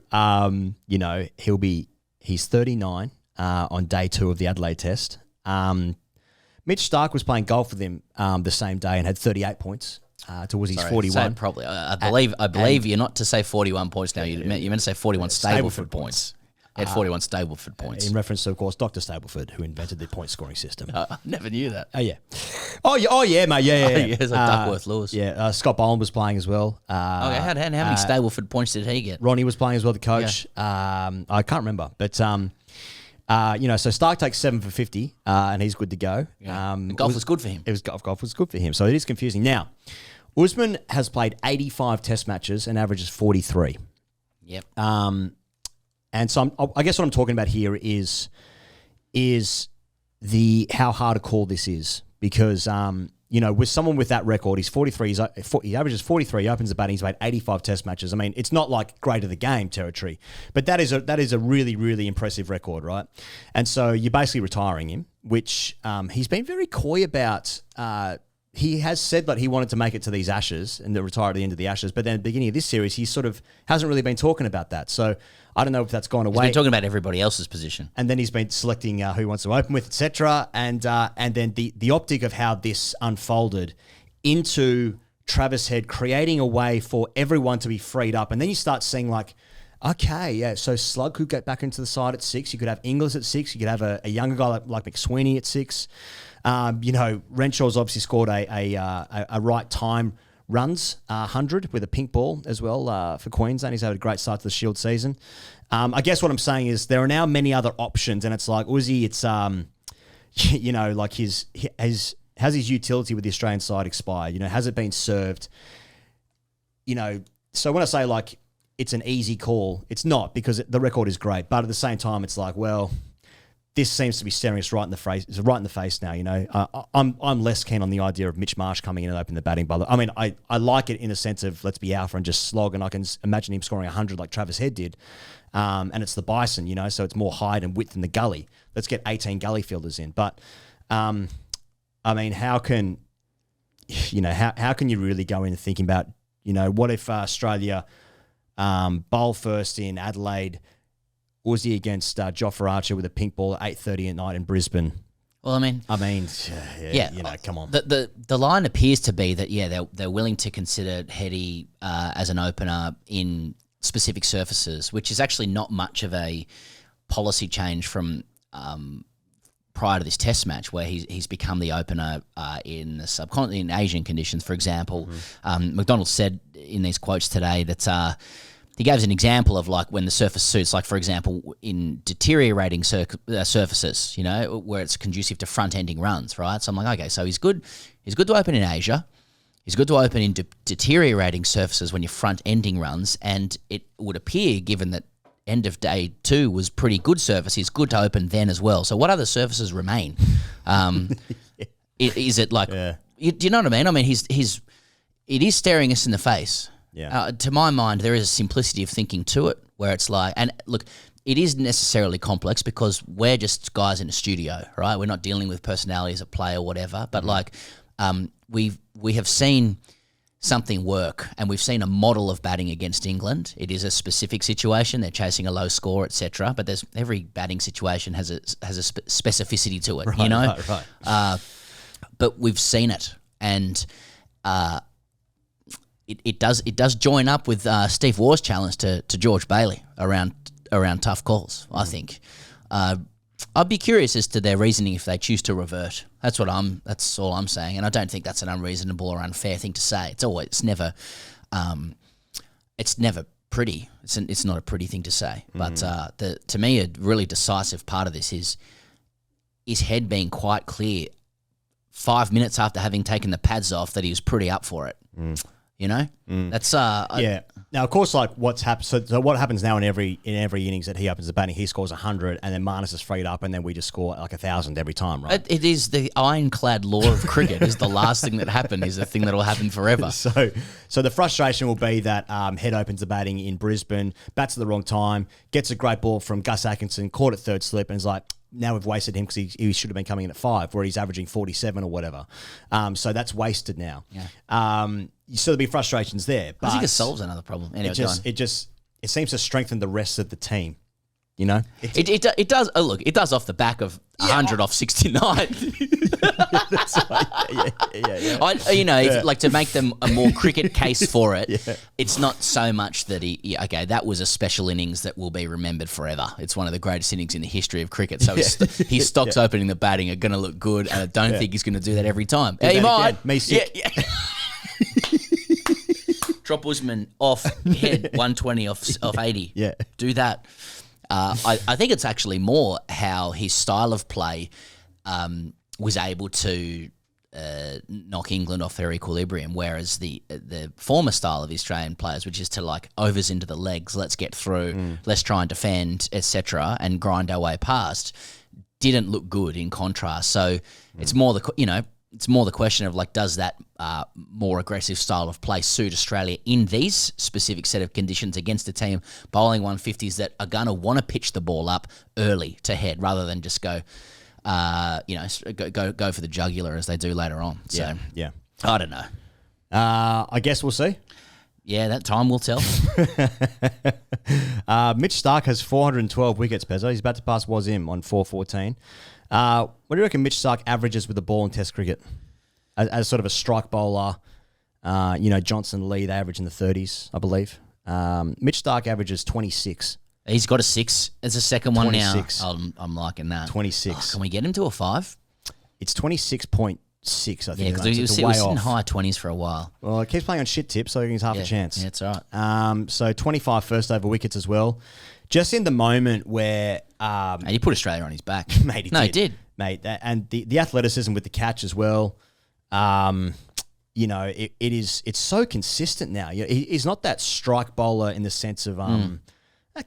he's 39 on day 2 of the Adelaide Test. Mitch Starc was playing golf with him the same day and had 38 points towards his 41.
Probably. I believe you're not to say 41 points now. You meant to say 41 Stableford points. He had 41 Stableford points.
In reference to, of course, Dr. Stableford, who invented the point scoring system.
I never knew that.
Oh, yeah. Oh, yeah, mate. Yeah.
It's like Duckworth Lewis.
Yeah. Scott Boland was playing as well.
How many Stableford points did he get?
Ronnie was playing as well, the coach. Yeah. I can't remember. But, so Starc takes 7 for 50, and he's good to go.
Yeah. Golf was good for him.
Golf was good for him. So it is confusing. Now, Usman has played 85 test matches and averages 43.
Yep.
And so I guess what I'm talking about here is how hard a call this is, because with someone with that record, he's 43, he averages 43, opens the batting, he's played 85 test matches. I mean, it's not like great of the game territory, but that is a really, really impressive record, right? And so you're basically retiring him, which he's been very coy about. He has said that he wanted to make it to these Ashes and to retire at the end of the Ashes, but then at the beginning of this series, he sort of hasn't really been talking about that. So I don't know if that's gone away.
He's been talking about everybody else's position.
And then he's been selecting who he wants to open with, etc. And then the optic of how this unfolded into Travis Head creating a way for everyone to be freed up. And then you start seeing like, okay, yeah, so Slug could get back into the side at 6. You could have Inglis at 6. You could have a younger guy like McSweeney at 6. Renshaw's obviously scored a right time runs 100 with a pink ball as well for Queensland. He's had a great start to the Shield season. I guess what I'm saying is there are now many other options, and it's like Uzi. It's like has his utility with the Australian side expired? Has it been served? So when I say like it's an easy call, it's not, because the record is great, but at the same time, it's like, well, this seems to be staring us right in the face. It's right in the face now. I'm less keen on the idea of Mitch Marsh coming in and opening the batting. But I mean, I like it in the sense of let's be alpha and just slog, and I can imagine him scoring 100 like Travis Head did. And it's the Bison, so it's more height and width in the gully. Let's get 18 gully fielders in. But I mean, how can you really go into thinking about what if Australia bowl first in Adelaide? Uzi against Jofra Archer with a pink ball at 8:30 at night in Brisbane.
Well, I mean,
come on.
The line appears to be that they're willing to consider Heady as an opener in specific surfaces, which is actually not much of a policy change from prior to this Test match, where he's become the opener in the subcontinent, in Asian conditions, for example. McDonald said in these quotes today that he gave us an example of like when the surface suits, like for example, in deteriorating surfaces, where it's conducive to front-ending runs, right? So I'm like, okay, so he's good to open in Asia. He's good to open in deteriorating surfaces when you're front-ending runs, and it would appear, given that end of day 2 was pretty good surface, he's good to open then as well. So what other surfaces remain? Is it like, do you know what I mean? I mean, it is staring us in the face.
Yeah.
To my mind, there is a simplicity of thinking to it where it's like, and look, it is necessarily complex because we're just guys in a studio, right? We're not dealing with personalities at play or whatever. But like, we have seen something work, and we've seen a model of batting against England. It is a specific situation; they're chasing a low score, etc. But every batting situation has a specificity to it,
Right.
But we've seen it, and it does join up with Steve Waugh's challenge to George Bailey around tough calls. I think I'd be curious as to their reasoning if they choose to revert. That's all I'm saying, and I don't think that's an unreasonable or unfair thing to say. It's never pretty. It's not a pretty thing to say. But to me, a really decisive part of this is his head being quite clear 5 minutes after having taken the pads off that he was pretty up for it. That's
Now, of course, like what's happened. So what happens now in every innings that he opens the batting, he scores 100, and then Marnus is freed up, and then we just score like 1,000 every time, right?
It is the ironclad law of cricket. Is the last thing that happened is the thing that will happen forever.
So the frustration will be that Head opens the batting in Brisbane, bats at the wrong time, gets a great ball from Gus Atkinson, caught at third slip, and is like, now we've wasted him because he should have been coming in at 5, where he's averaging 47 or whatever. So that's wasted now.
Yeah.
So there'll be frustrations there. But
I think it solves another problem. Anyway,
it seems to strengthen the rest of the team.
It does. Oh, look, it does off the back of 100 off 69.
That's right. Yeah.
Like to make them a more cricket case for it. It's not so much that that was a special innings that will be remembered forever. It's one of the greatest innings in the history of cricket. So his stocks opening the batting are going to look good, and I don't think he's going to do that every time. He might.
Me sick.
Yeah. Drop Usman off Head 120 off 80.
Yeah.
Do that. I think it's actually more how his style of play was able to knock England off their equilibrium, whereas the former style of the Australian players, which is to like overs into the legs, let's get through, let's try and defend, etc., and grind our way past, didn't look good in contrast. So it's more the question of like, does that more aggressive style of play suit Australia in these specific set of conditions against a team bowling 150s that are going to want to pitch the ball up early to Head rather than just go for the jugular as they do later on. So
yeah.
I don't know.
I guess we'll see.
Yeah, that time will tell.
Mitch Starc has 412 wickets, Pezzo. He's about to pass Wazim on 414. What do you reckon Mitch Starc averages with the ball in Test cricket? As sort of a strike bowler, Johnson, Lee, they average in the 30s, I believe. Mitch Starc averages 26.
He's got a 6 as a second
26.
one now. I'm liking that.
26.
Can we get him to a 5?
It's 26.6, I think.
Yeah, because he was in high 20s for a while.
Well, he keeps playing on shit tips, so he's half a chance.
Yeah, that's right.
So 25 first over wickets as well. Just in the moment where...
and he put Australia on his back.
Mate,
he did.
Mate, and the athleticism with the catch as well. It's so consistent now. He's not that strike bowler in the sense of...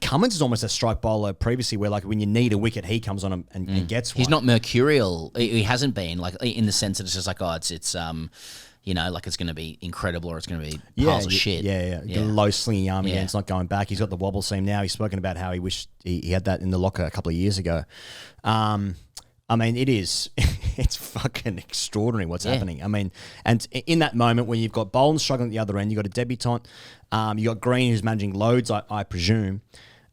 Cummins is almost a strike bowler previously where, like, when you need a wicket, he comes on and gets one.
He's not mercurial. He hasn't been, like, in the sense that it's just like, it's like it's going to be incredible or it's going to be piles of shit.
Yeah. Low slinging arm again. It's not going back. He's got the wobble seam now. He's spoken about how he wished he had that in the locker a couple of years ago. I mean, it's fucking extraordinary what's happening. I mean, and in that moment when you've got Boland struggling at the other end, you've got a debutant, you've got Green who's managing loads, I presume.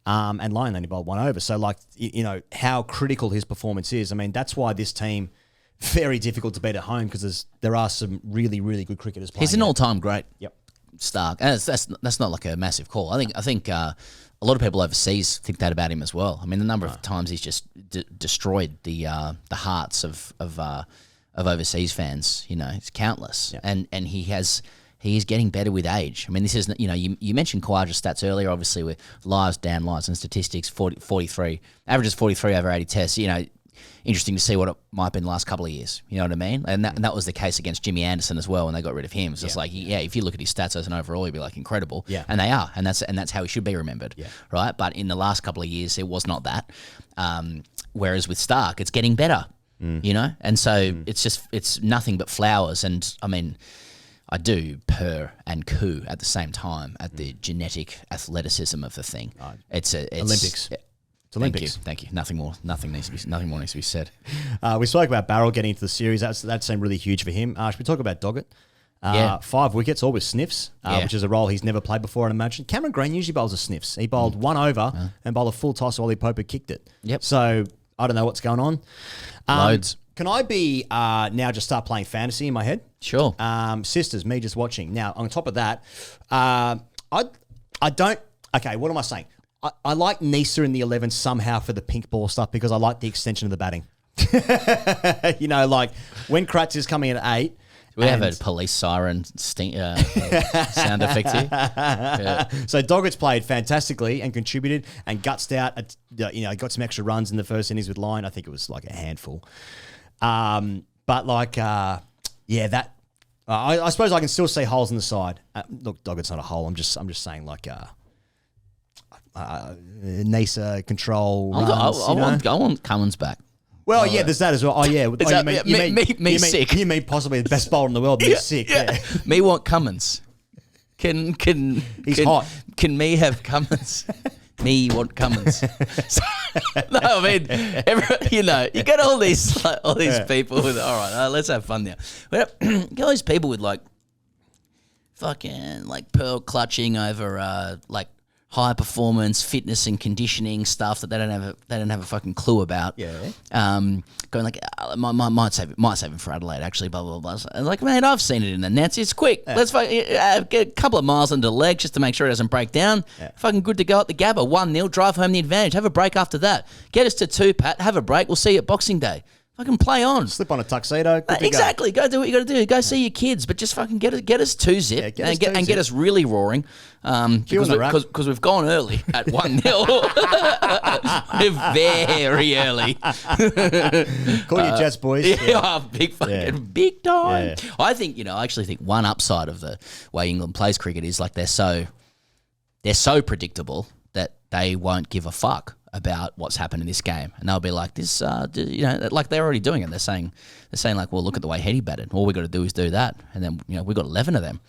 and Lyon only bowled 1 over. So, like, you know, how critical his performance is. I mean, that's why this team, very difficult to beat at home because there are some really, really good cricketers playing.
He's an all-time great.
Yep.
Starc. And that's not like a massive call. I think a lot of people overseas think that about him as well. I mean, the number of times he's just destroyed the hearts of overseas fans, you know, it's countless. And he is getting better with age. I mean, this is, you know, you mentioned Khawaja's stats earlier, obviously, with lives and statistics, 43, averages 43 over 80 tests, you know. Interesting to see what it might have been the last couple of years. You know what I mean? And that was the case against Jimmy Anderson as well when they got rid of him. It's just like, if you look at his stats as an overall, you'd be like, incredible.
Yeah.
And they are. And that's how he should be remembered. Yeah. Right? But in the last couple of years, it was not that. Whereas with Starc, it's getting better. You know? And so it's nothing but flowers. And, I mean, I do purr and coo at the same time at the genetic athleticism of the thing. It's
Olympics. Olympics.
Thank you. Nothing more needs to be said.
We spoke about Barrel getting into the series. That seemed really huge for him. Should we talk about Doggett? 5 wickets, all with sniffs, which is a role he's never played before, I'd imagine. Cameron Green usually bowls a sniffs. He bowled 1 over and bowled a full toss while Ollie Poper kicked it.
Yep.
So I don't know what's going on.
Loads.
Can I be now just start playing fantasy in my head?
Sure.
Sisters, me just watching. Now, on top of that, I don't... Okay, what am I saying? I like Nisa in the 11 somehow for the pink ball stuff because I like the extension of the batting. You know, like when Kratz is coming in at 8.
We have a police siren sound effect here. Yeah.
So Doggett's played fantastically and contributed and gutsed out. You know, got some extra runs in the first innings with Lyon. I think it was like a handful. But like, I suppose I can still see holes in the side. Look, Doggett's not a hole. I'm just saying like. Nisa control.
I want Cummins back.
Well, there's that as well. Oh, yeah.
Me sick.
You mean possibly the best bowler in the world? Me sick. Yeah.
Me want Cummins. He's
hot.
Can me have Cummins? Me want Cummins. No, I mean, you know, you got all these people with. All right, let's have fun now. You got all these people with like fucking like pearl clutching over like. High performance, fitness and conditioning stuff that they don't have a fucking clue about.
Yeah.
Going like, might save him for Adelaide. Actually, blah blah blah. And like, man, I've seen it in the nets. It's quick. Let's get a couple of miles into the leg just to make sure it doesn't break down. Fucking good to go at the Gabba. 1-0, drive home the advantage. Have a break after that. Get us to 2, Pat. Have a break. We'll see you at Boxing Day. Fucking play on.
Slip on a tuxedo.
Exactly. Go do what you got to do. Go see your kids, but just fucking get us 2-zip and get us really roaring. Because we've gone early at 1-0. We're very early.
Call your Jets, boys.
Big time. Yeah. I actually think one upside of the way England plays cricket is like they're so predictable that they won't give a fuck about what's happened in this game, and they'll be like this, like they're already doing it. They're saying like, well, look at the way Heady batted. All we got to do is do that, and then we've got 11 of them.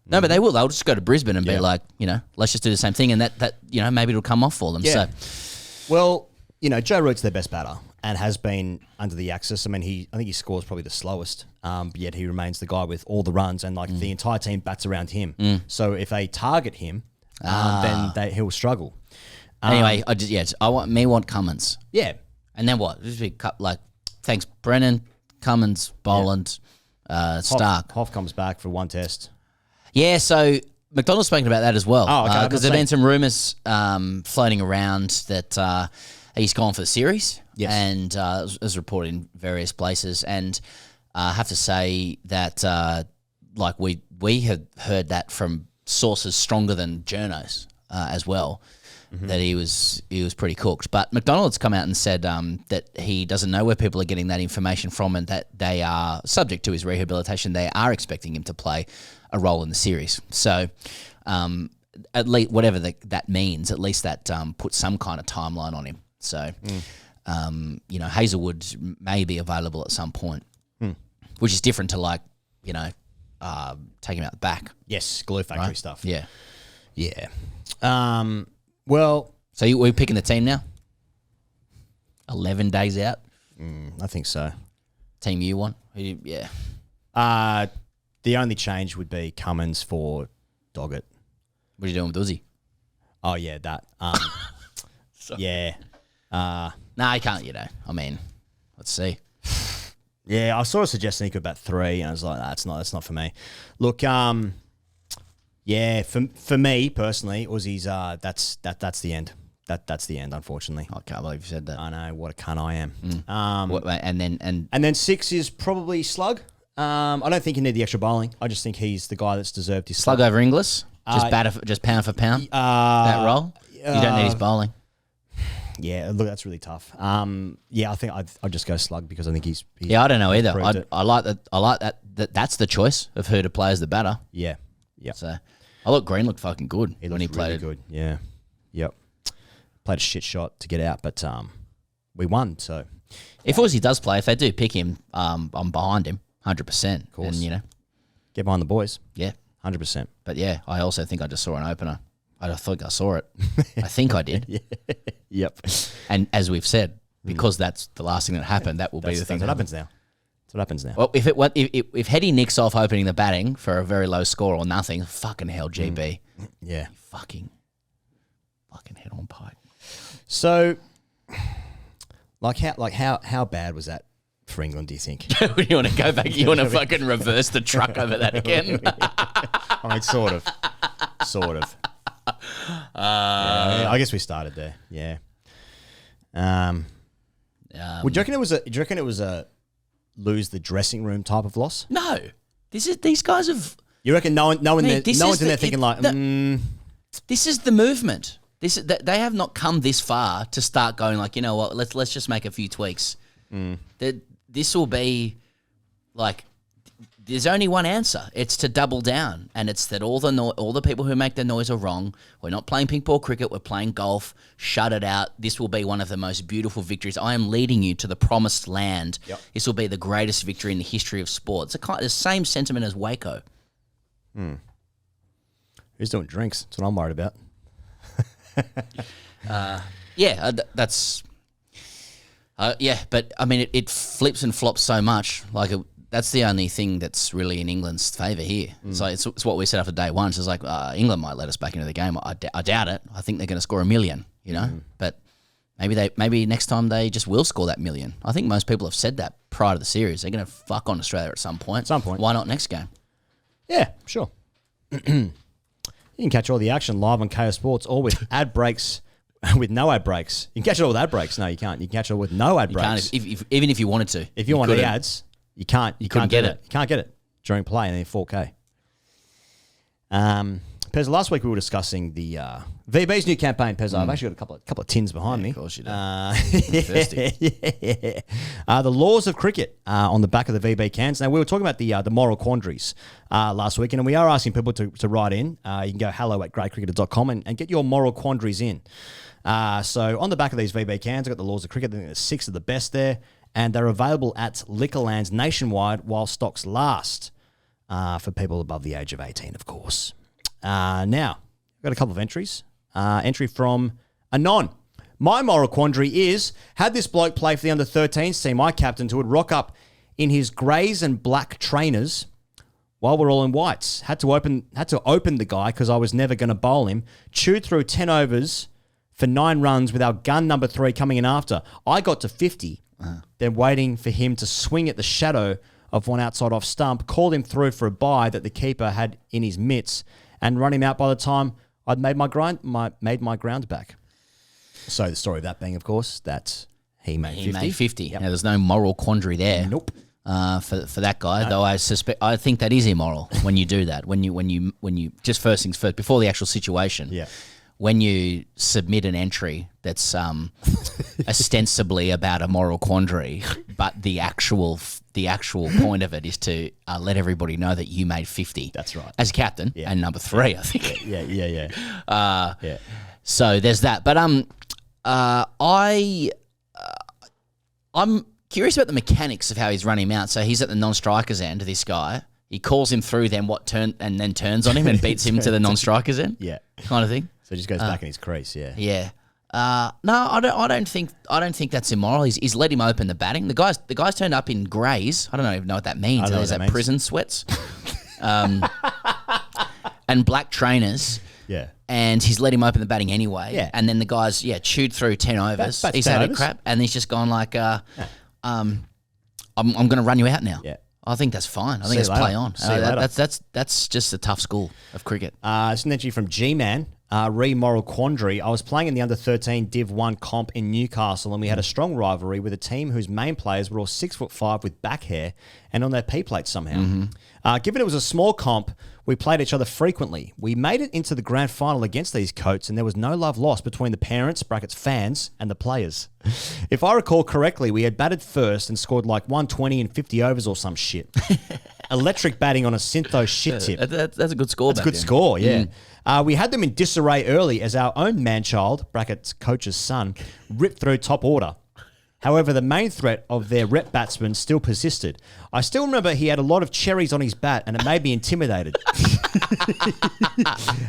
No, but they will. They'll just go to Brisbane and be like, let's just do the same thing, and that maybe it'll come off for them.
Yeah.
So,
well, Joe Root's their best batter and has been under the axis. I mean, I think he scores probably the slowest, yet he remains the guy with all the runs, and like the entire team bats around him. So if they target him, then he'll struggle.
Anyway, I want Cummins.
Yeah.
And then what? Just be like, thanks, Brennan, Cummins, Boland, Starc.
Hoff comes back for 1 test.
Yeah, so McDonald's spoken about that as well.
Oh, okay.
Because there have been some rumours floating around that he's gone for the series.
Yes.
And it was reported in various places. And I have to say that like we have heard that from sources stronger than journos as well. That he was pretty cooked. But McDonald's come out and said that he doesn't know where people are getting that information from, and that they are subject to his rehabilitation. They are expecting him to play a role in the series. So at least whatever that means, at least that puts some kind of timeline on him. So Hazelwood may be available at some point, which is different to like take him out the back.
Yes, glue factory stuff.
Yeah.
Well,
so we're picking the team now? 11 days out?
I think so.
Team you want? Yeah.
The only change would be Cummins for Doggett.
What are you doing with Uzi?
Oh, yeah, that. Yeah.
No, he can't. I mean, let's see.
Yeah, I saw a suggestion he could bat 3, and I was like, that's not for me. Look, yeah, for me personally, Aussies, that's the end. That's the end, unfortunately.
I can't believe you said that.
I know, what a cunt I am.
And
then 6 is probably Slug. I don't think you need the extra bowling. I just think he's the guy that's deserved his
Slug over Inglis, just pound for pound. That role. You don't need his bowling.
Yeah, look, that's really tough. Yeah, I think I'd just go Slug because I think he's
I don't know either.
proved it.
I like that. I like that's the choice of who to play as the batter.
Yeah.
So, Green looked fucking good when he played.
Really good. Yeah. Yep. Played a shit shot to get out, but we won. So,
if Aussie does play, if they do pick him, I'm behind him 100%. Of
course.
And
get behind the boys.
Yeah,
100%.
But yeah, I also think I just saw an opener. I think I saw it. I think I did.
Yeah. Yep.
And as we've said, because that's the last thing that happened, that will be the thing
that happens now. That's what happens now.
Well, if Hetty nicks off opening the batting for a very low score or nothing, fucking hell, GB.
Yeah.
Fucking head on pike.
So, how bad was that for England, do you think?
You want to go back? You want to fucking reverse the truck over that again?
I mean, sort of. Yeah, I guess we started there. Yeah. Would you reckon it was a lose the dressing room type of loss?
No. These guys have.
You reckon no one's in there thinking
This is the movement. They have not come this far to start going like, you know what? Let's just make a few tweaks. This will be like. There's only one answer. It's to double down, and it's that all the people who make the noise are wrong. We're not playing pink ball cricket. We're playing golf. Shut it out. This will be one of the most beautiful victories. I am leading you to the promised land.
Yep.
This will be the greatest victory in the history of sport. It's the same sentiment as Waco.
Who's doing drinks? That's what I'm worried about.
That's. But I mean, it flips and flops so much. Like that's the only thing that's really in England's favour here. So it's what we set up for day one. So it's like England might let us back into the game. I doubt it. I think they're going to score 1 million. But maybe next time they just will score that 1 million. I think most people have said that prior to the series. They're going to fuck on Australia at some point. Why not next game?
Yeah, sure. You can catch all the action live on Kayo Sports or with ad breaks. With no ad breaks. You can catch it all with ad breaks. No, you can't. You can catch it all with no ad breaks.
Even if you wanted to.
If you want the ads, you can't. You can't get it. You can't get it during play and then 4K. Pez, last week we were discussing the VB's new campaign. Pez, I've actually got a couple of tins behind me.
Of course you do.
The laws of cricket on the back of the VB cans. Now, we were talking about the moral quandaries last week, and we are asking people to write in. You can go hello@greatcricketer.com and get your moral quandaries in. So on the back of these VB cans, I've got the laws of cricket. I think there's 6 of the best there, and they're available at Liquorlands nationwide while stocks last for people above the age of 18, of course. Now, I've got a couple of entries. Entry from Anon. My moral quandary is, had this bloke play for the under-13s team I captained who would rock up in his greys and black trainers while we're all in whites. Had to open the guy because I was never going to bowl him. Chewed through 10 overs for 9 runs with our gun number 3 coming in after. I got to 50, then waiting for him to swing at the shadow of one outside off stump, called him through for a bye that the keeper had in his mitts, and run him out by the time I'd made my ground back. So the story of that being, of course, that he made 50.
He made 50.
Yep.
Now, there's no moral quandary there.
Nope.
For that guy, though, I think that is immoral when you do that. When you just first things first, before the actual situation.
Yeah.
When you submit an entry that's ostensibly about a moral quandary, but the actual point of it is to let everybody know that you made 50.
That's right.
As captain and number 3, I think.
Yeah.
So there's that. But I'm curious about the mechanics of how he's running him out. So he's at the non-strikers end, this guy. He calls him through, then turns on him and beats him to the non-strikers end.
Yeah.
Kind of thing.
So he just goes back in his crease, yeah.
Yeah. No, I don't think that's immoral. He's let him open the batting. The guys turned up in greys. I don't even know what that means. There's that prison sweats. And black trainers.
Yeah.
and he's let him open the batting anyway.
Yeah.
And then the guy's chewed through 10 overs.
That's
He's
10
had
overs.
a crap, and he's just gone like, I'm going to run you out now.
Yeah.
I think that's fine. I think
See
it's
you later.
play on.
See you later.
That's just a tough school of cricket.
It's an entry from G-Man. Moral quandary. I was playing in the under-13 Div 1 comp in Newcastle, and we had a strong rivalry with a team whose main players were all 6'5" with back hair and on their P plates somehow. Given it was a small comp, we played each other frequently. We made it into the grand final against these coats, and there was no love lost between the parents (fans) and the players. If I recall correctly, we had batted first and scored like 120 in 50 overs or some shit. Electric batting on a Syntho shit tip.
That's a good score.
That's a good score, yeah. We had them in disarray early as our own man-child (coach's son) ripped through top order. However, the main threat of their rep batsman still persisted. I still remember he had a lot of cherries on his bat, and it made me intimidated.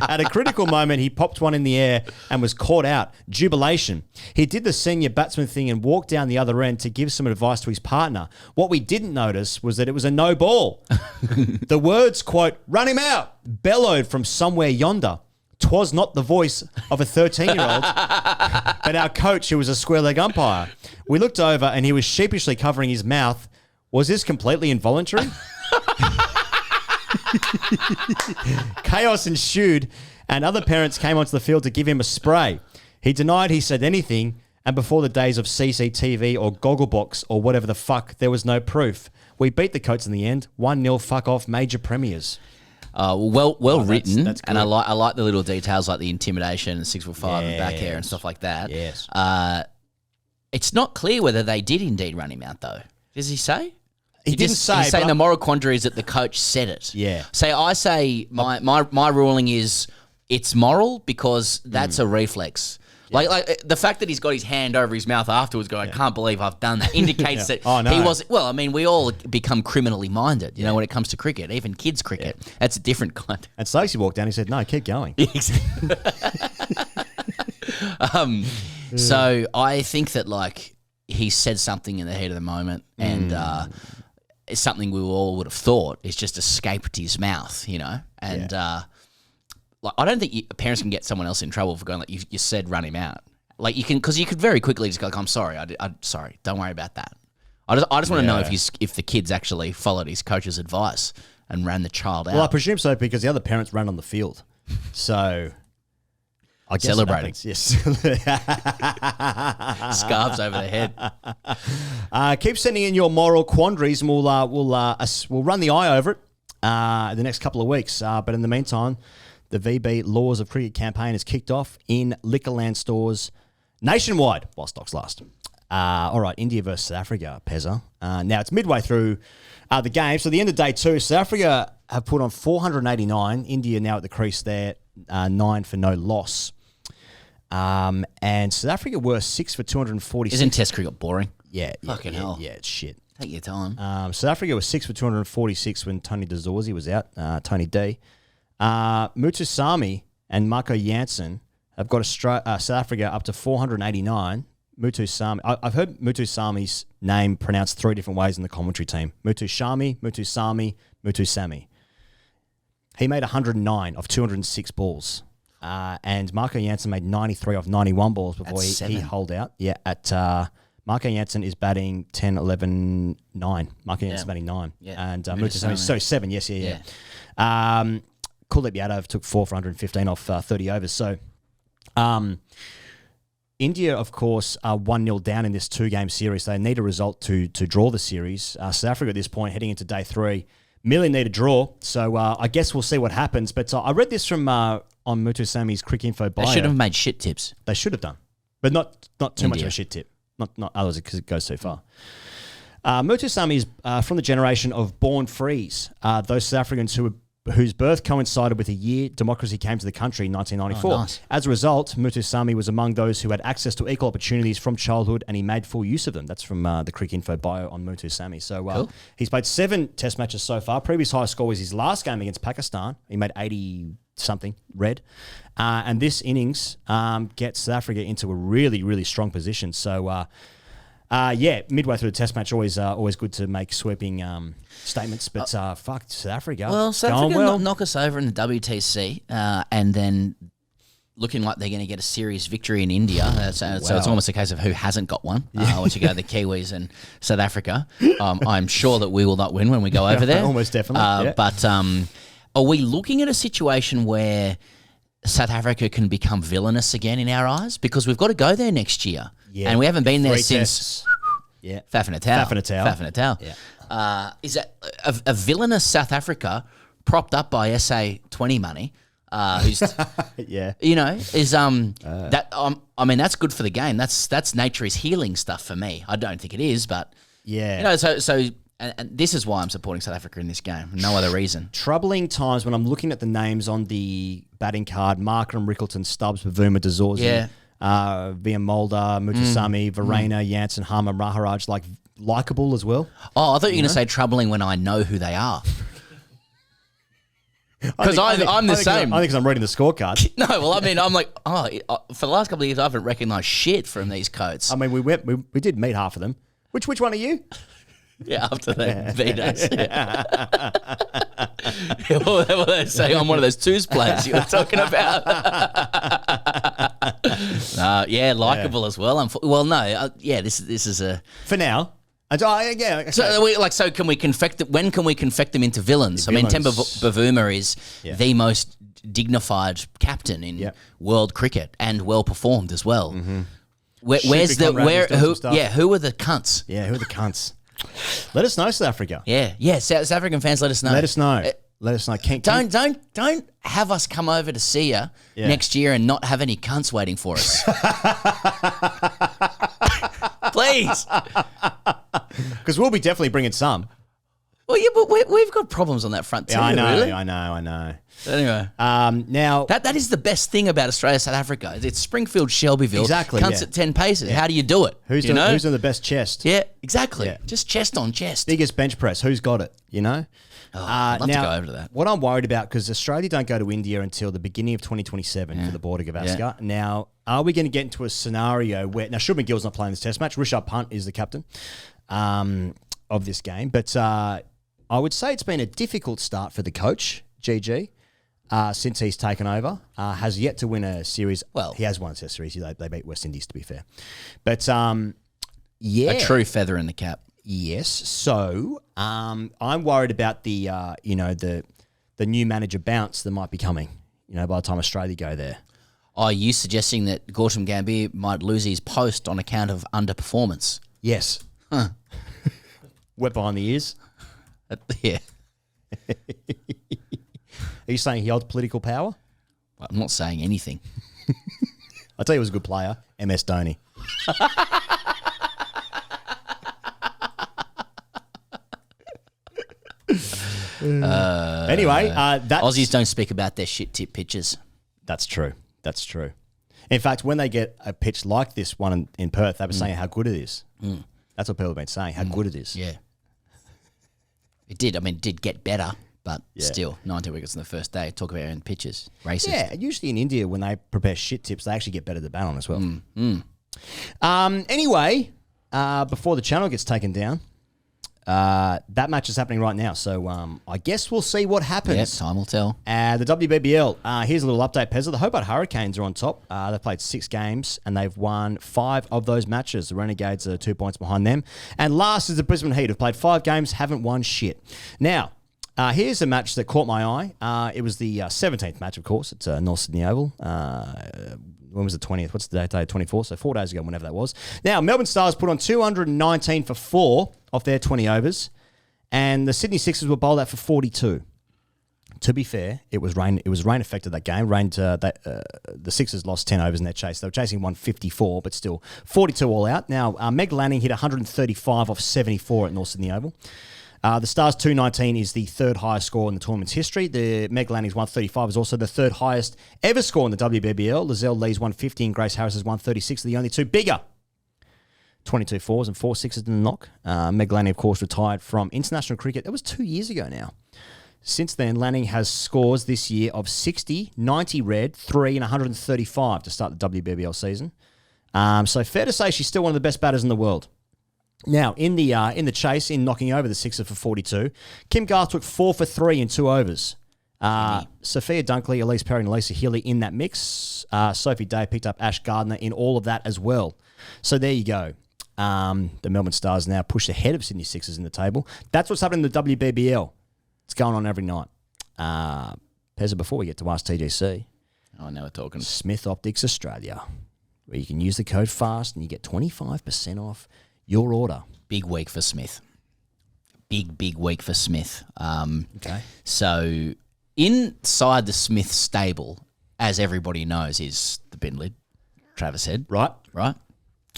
At a critical moment, he popped one in the air and was caught out. Jubilation. He did the senior batsman thing and walked down the other end to give some advice to his partner. What we didn't notice was that it was a no ball. The words, quote, "run him out," bellowed from somewhere yonder. 'Twas not the voice of a 13-year-old, but our coach, who was a square leg umpire. We looked over and he was sheepishly covering his mouth. Was this completely involuntary? Chaos ensued, and other parents came onto the field to give him a spray. He denied he said anything, and before the days of CCTV or Gogglebox or whatever the fuck, there was no proof. We beat the Coats in the end. 1-0 fuck off major premiers.
Well written,
that's
and I like the little details like the intimidation and 6'5" and back hair and stuff like that.
Yes.
It's not clear whether they did indeed run him out, though. Does he say?
He didn't say.
He's saying the moral quandary is that the coach said it.
Yeah.
I say my ruling is it's moral because that's a reflex. Yeah. Like the fact that he's got his hand over his mouth afterwards going, I can't believe I've done that, indicates that he was, well, I mean, we all become criminally minded, you know, when it comes to cricket, even kids cricket. Yeah. That's a different kind.
And Stacey walked down, he said, no, keep going.
So I think that, like, he said something in the heat of the moment and it's something we all would have thought. It's just escaped his mouth, you know, and like, I don't think parents can get someone else in trouble for going like you said run him out. Like you can, because you could very quickly just go like, I'm sorry, I'm sorry, don't worry about that. I just want to know if the kids actually followed his coach's advice and ran the child out.
Well, I presume so because the other parents ran on the field, so I guess
celebrating.
Yes,
scarves over their head.
Keep sending in your moral quandaries, and we'll run the eye over it the next couple of weeks. But in the meantime, the VB Laws of Cricket campaign has kicked off in Liquorland stores nationwide while stocks last. All right, India versus South Africa, Pezza. Now it's midway through the game, so the end of day 2, South Africa have put on 489. India now at the crease there, 9 for no loss. And South Africa were 6 for 246.
Isn't Test cricket boring?
Yeah,
fucking hell.
Yeah, it's shit.
Take your time.
South Africa was 6 for 246 when Tony de Zorzi was out. Tony D. Mutusami and Marco Jansen have got South Africa up to 489. Mutusami. I've heard Mutusami's name pronounced 3 different ways in the commentary team. Mutusami, Mutusami. He made 109 of 206 balls. And Marco Jansen made 93 off 91 balls before he holed out. Yeah, Marco Jansen is batting 10, 11, 9. Marco Jansen's batting 9.
Yeah.
And Mutusami, 7. Yes, yeah. Kuldeep Yadav took 4 for 115 off 30 overs. So, India, of course, are 1-0 down in this 2-game series. They need a result to draw the series. South Africa at this point, heading into day 3, merely need a draw. So, I guess we'll see what happens. But I read this from on Mutusami's Crick Info bio.
They should have made shit tips.
They should have done. But not too much of a shit tip. Not others because it goes too far. Mutusami is from the generation of born frees, those South Africans whose birth coincided with the year democracy came to the country in 1994.
Oh, nice.
As a result, Mutusami was among those who had access to equal opportunities from childhood, and he made full use of them. That's from the Crick Info bio on Mutusami. So cool. He's played 7 test matches so far. Previous highest score was his last game against Pakistan. He made 80-something red. And this innings gets South Africa into a really, really strong position. So, midway through the test match, always good to make sweeping statements. But fuck South Africa.
Well, South Africa knock us over in the WTC, and then looking like they're going to get a serious victory in India. So it's almost a case of who hasn't got one, which you go the Kiwis and South Africa. I'm sure that we will not win when we go over there.
Almost definitely.
But are we looking at a situation where South Africa can become villainous again in our eyes? Because we've got to go there next year. Yeah. And we haven't been there since Fafnatau. Yeah. Is that a villainous South Africa propped up by SA20 money? Who's is that I mean that's good for the game. That's nature is healing stuff for me. I don't think it is, but so and this is why I'm supporting South Africa in this game. No other reason.
Troubling times when I'm looking at the names on the batting card: Markram, Rickleton, Stubbs, Pavuma, Dazorzi, Via Mulder, Mutasami, Verena, Janssen, Harmer, Maharaj, likable as well.
Oh, I thought you were going to say troubling when I know who they are. Because I'm the same.
I think because I'm reading the scorecard.
No, well, I mean, I'm like, for the last couple of years, I haven't recognised shit from these coats.
I mean, we did meet half of them. Which one are you?
Yeah, after they beat us. What they say, I'm one of those twos players you were talking about. Likeable as well. This is a...
For now...
So can we confect them? When can we confect them into villains? I mean, Temba Bavuma is the most dignified captain in world cricket and well performed as well. Mm-hmm. Who are the cunts?
Yeah, who are the cunts? Let us know, South Africa.
Yeah. South African fans, let us know.
Let us know. Let us know.
Don't have us come over to see you next year and not have any cunts waiting for us. Please.
Because we'll be definitely bringing some.
Well, yeah, but we've got problems on that front too.
Yeah, I know,
really.
I know.
Anyway,
now
that is the best thing about Australia, South Africa. It's Springfield, Shelbyville.
Exactly.
Cunts at 10 paces. Yeah. How do you do it?
Who's doing the best chest?
Yeah, exactly. Yeah. Just chest on chest.
Biggest bench press. Who's got it? You know.
I'd love to go over to that.
What I'm worried about, because Australia don't go to India until the beginning of 2027 for the Border Gavaskar. Yeah. Now, are we going to get into a scenario where... Now, Shubman Gill's not playing this test match. Rishabh Pant is the captain of this game. But I would say it's been a difficult start for the coach, GG, since he's taken over. Has yet to win a series. Well, he has won a test series. They beat West Indies, to be fair. But,
a true feather in the cap.
Yes. So I'm worried about the new manager bounce that might be coming, by the time Australia go there.
Are you suggesting that Gautam Gambhir might lose his post on account of underperformance?
Yes. Huh. Wet behind the ears?
Yeah.
Are you saying he holds political power?
I'm not saying anything.
I'll tell you he was a good player, MS Dhoni. Anyway,
Aussies don't speak about their shit tip pitches.
That's true. In fact, when they get a pitch like this one in Perth, they were saying how good it is. That's what people have been saying, how good it is.
Yeah. It did. I mean, it did get better, but still, 19 wickets on the first day. Talk about in pitches. Racist.
Yeah, usually in India, when they prepare shit tips, they actually get better to bat on as well. Anyway, before the channel gets taken down, that match is happening right now, so I guess we'll see what happens.
Yep, time will tell.
The WBBL, here's a little update, Pezza. The Hobart Hurricanes are on top. They've played 6 games, and they've won 5 of those matches. The Renegades are 2 points behind them. And last is the Brisbane Heat, who've played 5 games, haven't won shit. Now, here's a match that caught my eye. It was the 17th match, of course. It's North Sydney Oval. When was the 20th? What's the date? 24th, so 4 days ago, whenever that was. Now, Melbourne Stars put on 219 for 4 off their 20 overs, and the Sydney Sixers were bowled out for 42. To be fair, it was rain. It was rain affected that game. The Sixers lost 10 overs in their chase. They were chasing 154, but still 42 all out. Now, Meg Lanning hit 135 off 74 at North Sydney Oval. The Stars 219 is the third highest score in the tournament's history. The Meg Lanning's 135 is also the third highest ever score in the WBBL. Lizelle Lee's 150 and Grace Harris's 136 are the only two bigger. 22 fours and 4 sixes in the knock. Meg Lanning, of course, retired from international cricket. That was 2 years ago now. Since then, Lanning has scores this year of 60, 90 red, 3 and 135 to start the WBBL season. So fair to say she's still one of the best batters in the world. Now, in the chase, in knocking over the Sixers for 42, Kim Garth took 4 for 3 in 2 overs. Sophia Dunkley, Elise Perry, and Elisa Healy in that mix. Sophie Day picked up Ash Gardner in all of that as well. So there you go. The Melbourne Stars now push ahead of Sydney Sixers in the table. That's what's happening in the WBBL. It's going on every night. Pezza, before we get to AskTGC.
Oh, now we're talking.
Smith Optics Australia, where you can use the code FAST and you get 25% off your order.
Big week for Smith. Big week for Smith.
Okay.
So inside the Smith stable, as everybody knows, is the bin lid, Travis Head.
Right.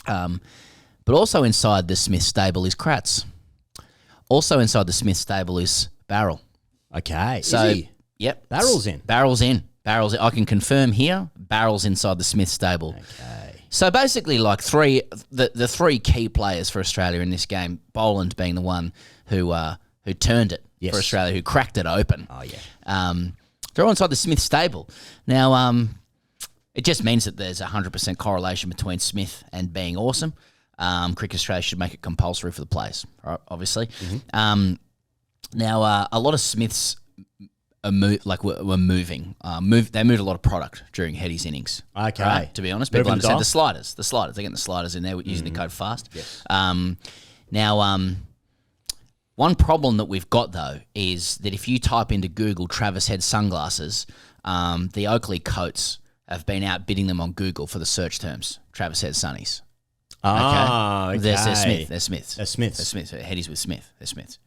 But also inside the Smith stable is Kratz. Also inside the Smith stable is Barrel.
Okay.
So,
is he?
Yep.
Barrel's in.
Barrel's in. I can confirm here, Barrel's inside the Smith stable.
Okay.
So basically, like the three key players for Australia in this game, Boland being the one who turned it for Australia, who cracked it open.
Oh, yeah.
They're all inside the Smith stable. Now, it just means that there's 100% correlation between Smith and being awesome. Cricket Australia should make it compulsory for the players, right, obviously.
Mm-hmm.
Now, a lot of Smiths were moving. They moved a lot of product during Heady's innings.
Okay.
Right, to be honest, people understand the sliders. They're getting the sliders in there using the code FAST.
Yes.
Now, one problem that we've got, though, is that if you type into Google Travis Head sunglasses, the Oakley coats have been outbidding them on Google for the search terms. Travis Head sunnies.
Okay.
They're Smith. They're Smiths.
They're Smiths.
They're Smiths. Headies with Smith. They're Smiths.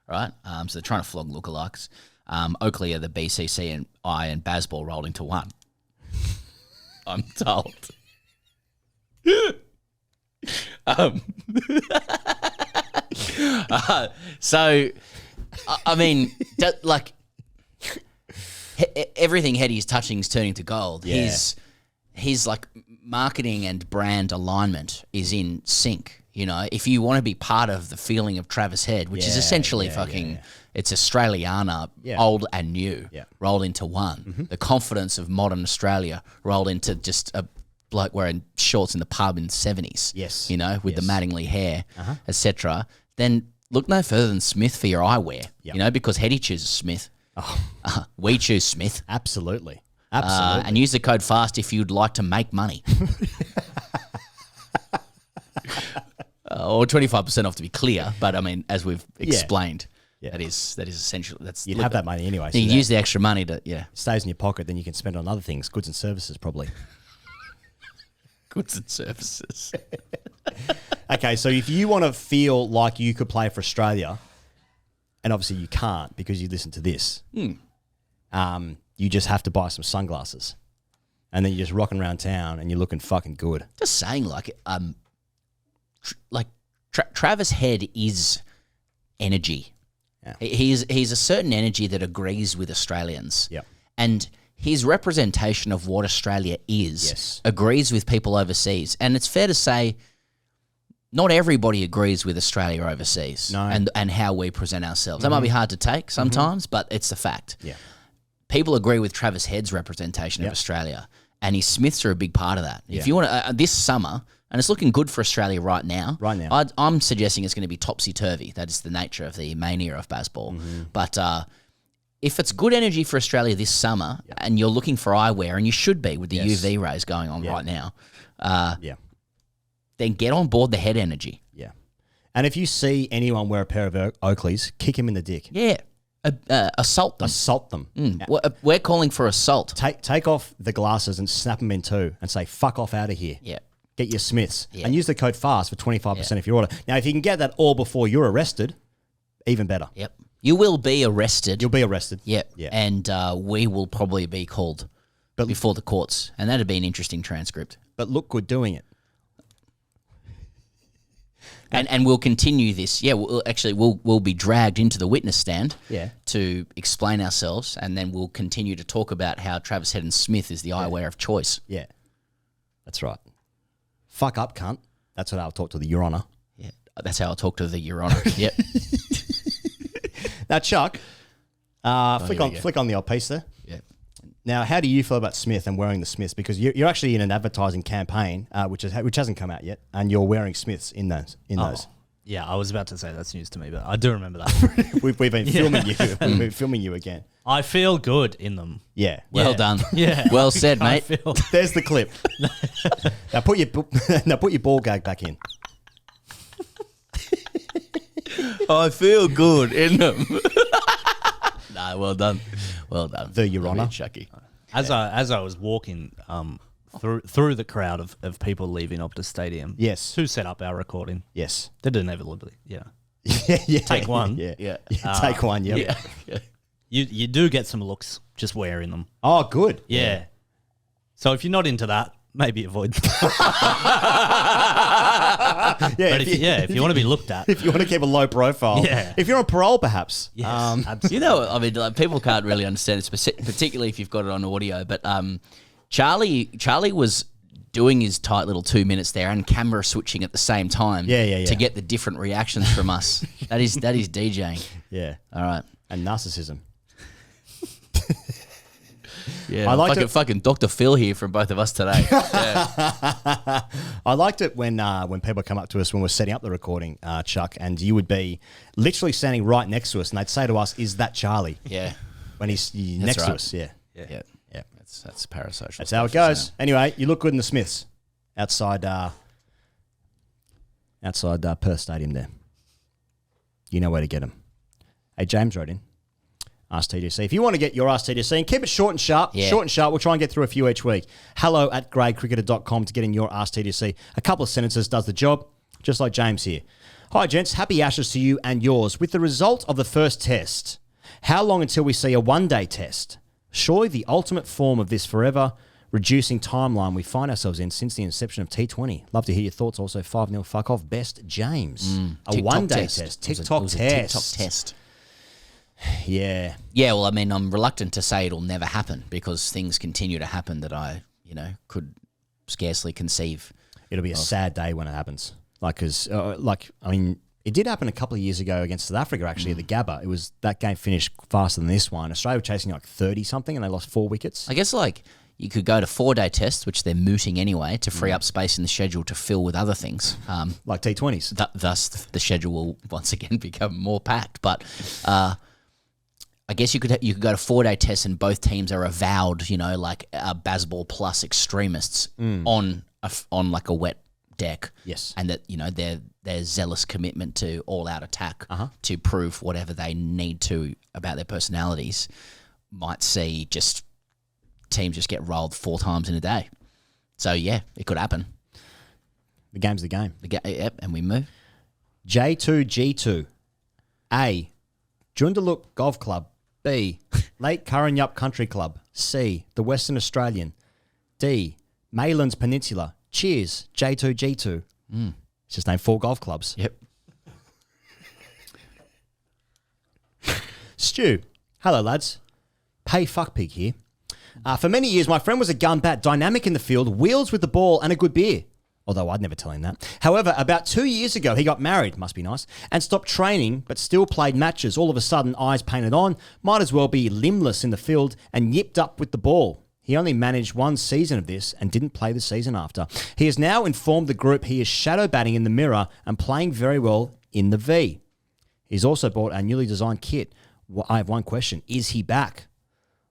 Right? So they're trying to flog lookalikes. Oakley are the BCC and I and Bazball rolled into one. I'm told. So, I mean, everything Heady's touching is turning to gold.
Yeah.
His like marketing and brand alignment is in sync. You know, if you want to be part of the feeling of Travis Head, which is essentially it's Australiana, old and new, rolled into one.
Mm-hmm.
The confidence of modern Australia rolled into just a bloke wearing shorts in the pub in the 70s.
Yes.
You know, with the Mattingly hair, etc. Then look no further than Smith for your eyewear.
Yep.
You know, because Heady chooses Smith. We choose Smith.
Absolutely.
And use the code FAST if you'd like to make money. Or 25% off to be clear, but I mean, as we've explained, that is essential.
You'd have that money anyway.
You can use the extra money to
it stays in your pocket, then you can spend it on other things, goods and services probably.
Goods and services.
Okay, so if you want to feel like you could play for Australia, and obviously you can't because you listen to this, you just have to buy some sunglasses, and then you're just rocking around town and you're looking fucking good.
Just saying, Travis Head is energy.
Yeah.
He's a certain energy that agrees with Australians.
Yep.
And his representation of what Australia is agrees with people overseas. And it's fair to say not everybody agrees with Australia overseas and how we present ourselves. That might be hard to take sometimes, but it's the fact.
Yeah.
People agree with Travis Head's representation of Australia, and his Smiths are a big part of that. If you want to, this summer, and it's looking good for Australia right now. I'm suggesting it's going to be topsy-turvy. That is the nature of the mania of baseball. But if it's good energy for Australia this summer and you're looking for eyewear, and you should be with the UV rays going on right now, then get on board the Head energy.
Yeah. And if you see anyone wear a pair of Oakleys, kick him in the dick.
Yeah. Assault them.
Assault them.
We're calling for assault.
Take off the glasses and snap them in two and say, fuck off out of here.
Yeah.
Get your Smiths. And use the code FAST for 25% of your order. Now, if you can get that all before you're arrested, even better.
Yep. You will be arrested.
You'll be arrested.
Yep. Yeah. And we will probably be called before the courts. And that'd be an interesting transcript.
But look good doing it.
And we'll continue this. Yeah, we'll be dragged into the witness stand to explain ourselves, and then we'll continue to talk about how Travis Head and Smith is the eyewear of choice.
Yeah, that's right. Fuck up, cunt. That's what I'll talk to the Your Honour.
Yeah, that's how I'll talk to the Your Honour. Yep.
Now, Chuck, flick on the old piece there.
Yeah.
Now, how do you feel about Smith and wearing the Smiths? Because you're actually in an advertising campaign, which hasn't come out yet, and you're wearing Smiths in those.
Yeah, I was about to say that's news to me, but I do remember that.
We've been filming you. We've been filming you again.
I feel good in them.
Yeah.
Well done.
Yeah.
Well said,
I
mate.
feel-
There's the clip. Now put your ball gag back in.
I feel good in them. No, well done. Well done.
Your Honour.
Chucky.
As I was walking through the crowd of people leaving Optus Stadium.
Yes.
To set up our recording.
Yes.
They did inevitably. Yeah.
yeah.
Take one.
Yeah. Take one. Yeah.
You do get some looks just wearing them.
Oh, good.
Yeah. So if you're not into that, maybe avoid them. But if you want to be looked at.
If you want to keep a low profile.
Yeah.
If you're on parole, perhaps.
Yes,
You know, I mean, like, people can't really understand it, particularly if you've got it on audio. But Charlie was doing his tight little 2 minutes there and camera switching at the same time.
Yeah.
To get the different reactions from us. That is DJing.
Yeah.
All right.
And narcissism.
Yeah,
I liked
fucking Dr. Phil here from both of us today. Yeah.
I liked it when people come up to us when we're setting up the recording, Chuck, and you would be literally standing right next to us, and they'd say to us, "Is that Charlie?"
Yeah.
When he's next to us. Yeah.
Yeah. That's parasocial.
That's how it goes. Anyway, you look good in the Smiths outside Perth Stadium there. You know where to get them. Hey, James wrote in. AskTGC. If you want to get your AskTGC, and keep it short and sharp, we'll try and get through a few each week. hello@gradecricketer.com to get in your AskTGC. A couple of sentences does the job, just like James here. Hi, gents. Happy Ashes to you and yours. With the result of the first test, how long until we see a one-day test? Surely the ultimate form of this forever reducing timeline we find ourselves in since the inception of T20. Love to hear your thoughts. Also, 5-0 fuck off. Best, James. A one-day test. TikTok test.
TikTok test.
Yeah.
Yeah, well, I mean, I'm reluctant to say it'll never happen because things continue to happen that I, could scarcely conceive.
It'll be a sad day when it happens. It did happen a couple of years ago against South Africa, actually, at the Gabba. That game finished faster than this one. Australia were chasing 30-something and they lost 4 wickets.
I guess, you could go to 4-day tests, which they're mooting anyway, to free up space in the schedule to fill with other things.
Like T20s.
Thus, the schedule will once again become more packed. But I guess you could go to 4-day tests and both teams are avowed, baseball plus extremists on a wet deck.
Yes.
And that, their zealous commitment to all-out attack to prove whatever they need to about their personalities might see teams just get rolled 4 times in a day. So, yeah, it could happen.
The game's the game.
Yep, and we move.
J2G2. A. Joondalup Golf Club. B. Lake Curranyup Country Club. C. The Western Australian. D. Maylands Peninsula. Cheers, J2G2. It's just named 4 golf clubs.
Yep.
Stu. Hello, lads. Pay fuck pig here. For many years, my friend was a gun bat, dynamic in the field, wheels with the ball, and a good beer. Although I'd never tell him that. However, about 2 years ago, he got married, must be nice, and stopped training, but still played matches. All of a sudden, eyes painted on, might as well be limbless in the field, and yipped up with the ball. He only managed 1 season of this and didn't play the season after. He has now informed the group he is shadow batting in the mirror and playing very well in the V. He's also bought a newly designed kit. I have one question. Is he back?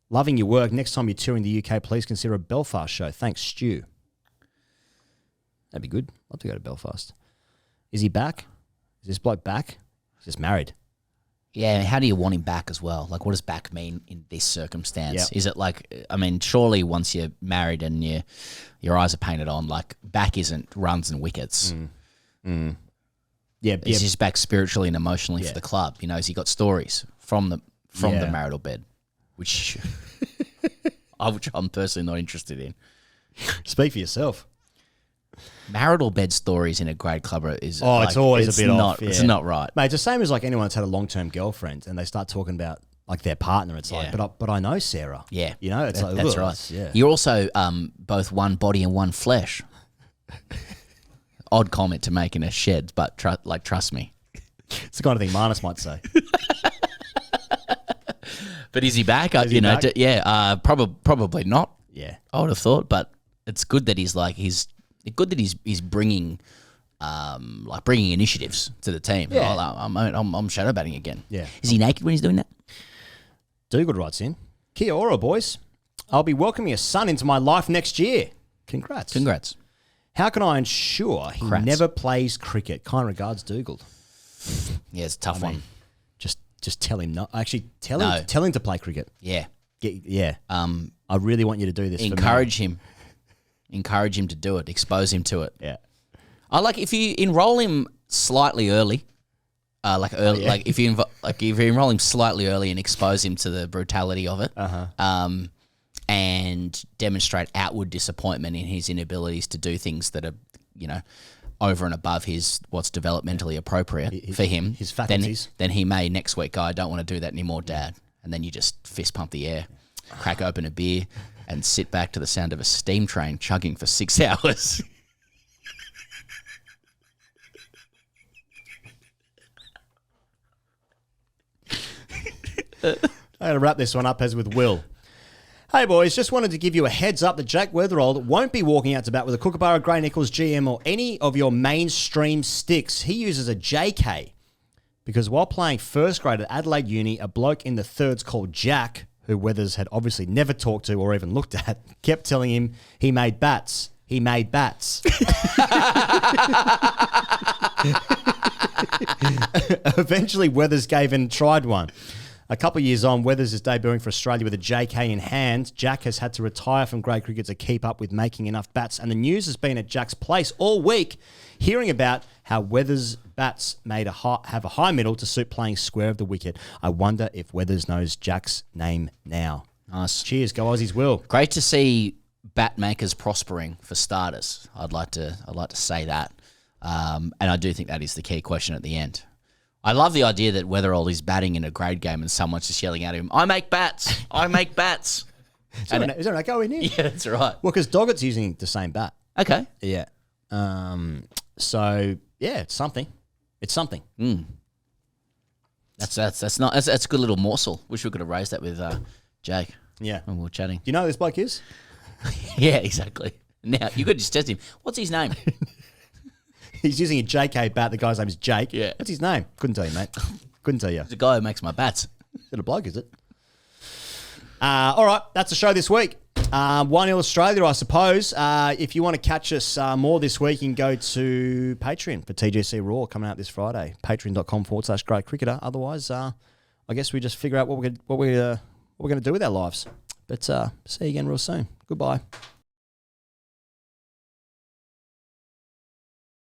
Loving your work. Next time you're touring the UK, please consider a Belfast show. Thanks, Stu. That'd be good. Love to go to Belfast. Is he back? Is this bloke back? He's just married.
Yeah, how do you want him back as well? What does back mean in this circumstance?
Yep.
Is it surely once you're married and your eyes are painted on, back isn't runs and wickets.
Yeah,
Is he back spiritually and emotionally for the club? Has he got stories from the marital bed, which I'm personally not interested in.
Speak for yourself.
Marital bed stories in a grade club is
it's always a bit off.
It's not right,
mate. It's the same as anyone that's had a long-term girlfriend and they start talking about their partner. It's but I know Sarah.
Yeah,
it's
that's right.
Yeah.
You're also both one body and one flesh. Odd comment to make in a shed, but trust me,
it's the kind of thing Marnus might say.
But is he back? Back? Probably not.
Yeah,
I would have thought, but it's good that he's bringing like bringing initiatives to the team.
Yeah.
I'm shadow batting again.
Yeah.
Is he naked when he's doing that?
Dougal writes in, Kia ora, boys. I'll be welcoming a son into my life next year. Congrats. How can I ensure he never plays cricket? Kind regards, Dougal.
Yeah, it's a tough one.
Just tell him not. Actually, tell him to play cricket.
Yeah.
Yeah. I really want you to do this.
Encourage him. Encourage him to do it. Expose him to it.
Yeah.
I like if you enroll him slightly early. Like if you enroll him slightly early and expose him to the brutality of it. And demonstrate outward disappointment in his inabilities to do things that are, over and above what's developmentally appropriate for him.
His faculties.
Then he may next week go, I don't want to do that anymore, Dad. And then you just fist pump the air, crack open a beer, and sit back to the sound of a steam train chugging for 6 hours.
I'm going to wrap this one up as with Will. Hey boys, just wanted to give you a heads up that Jack Weatherald won't be walking out to bat with a Kookaburra, Gray Nichols, GM or any of your mainstream sticks. He uses a JK because while playing first grade at Adelaide Uni, a bloke in the thirds called Jack, who Weathers had obviously never talked to or even looked at, kept telling him he made bats. He made bats. Eventually, Weathers gave in and tried one. A couple of years on, Weathers is debuting for Australia with a JK in hand. Jack has had to retire from grade cricket to keep up with making enough bats, and the news has been at Jack's place all week, hearing about how Weathers' bats have a high middle to suit playing square of the wicket. I wonder if Weathers knows Jack's name now.
Nice.
Cheers, go Aussies, Will.
Great to see bat makers prospering for starters. I'd like to say that, and I do think that is the key question at the end. I love the idea that Weatherald is batting in a grade game and someone's just yelling at him, I make bats! I make bats!
Is there an echo in here?
Yeah, that's right.
Well, because Doggett's using the same bat.
Okay.
Yeah. So, yeah, it's something. It's something.
That's a good little morsel. Wish we could have raised that with Jake.
Yeah.
When we were chatting.
Do you know who this bloke is?
Yeah, exactly. Now, you could just test him. What's his name?
He's using a JK bat. The guy's name is Jake.
Yeah.
What's his name? Couldn't tell you, mate. Couldn't tell you.
The guy who makes my bats.
Is it a bloke, is it? All right, that's the show this week. 1-0 Australia, I suppose. If you want to catch us more this week, you can go to Patreon for TGC Raw coming out this Friday. Patreon.com/Great Cricketer. Otherwise, I guess we just figure out what we're going to do with our lives. But see you again real soon. Goodbye.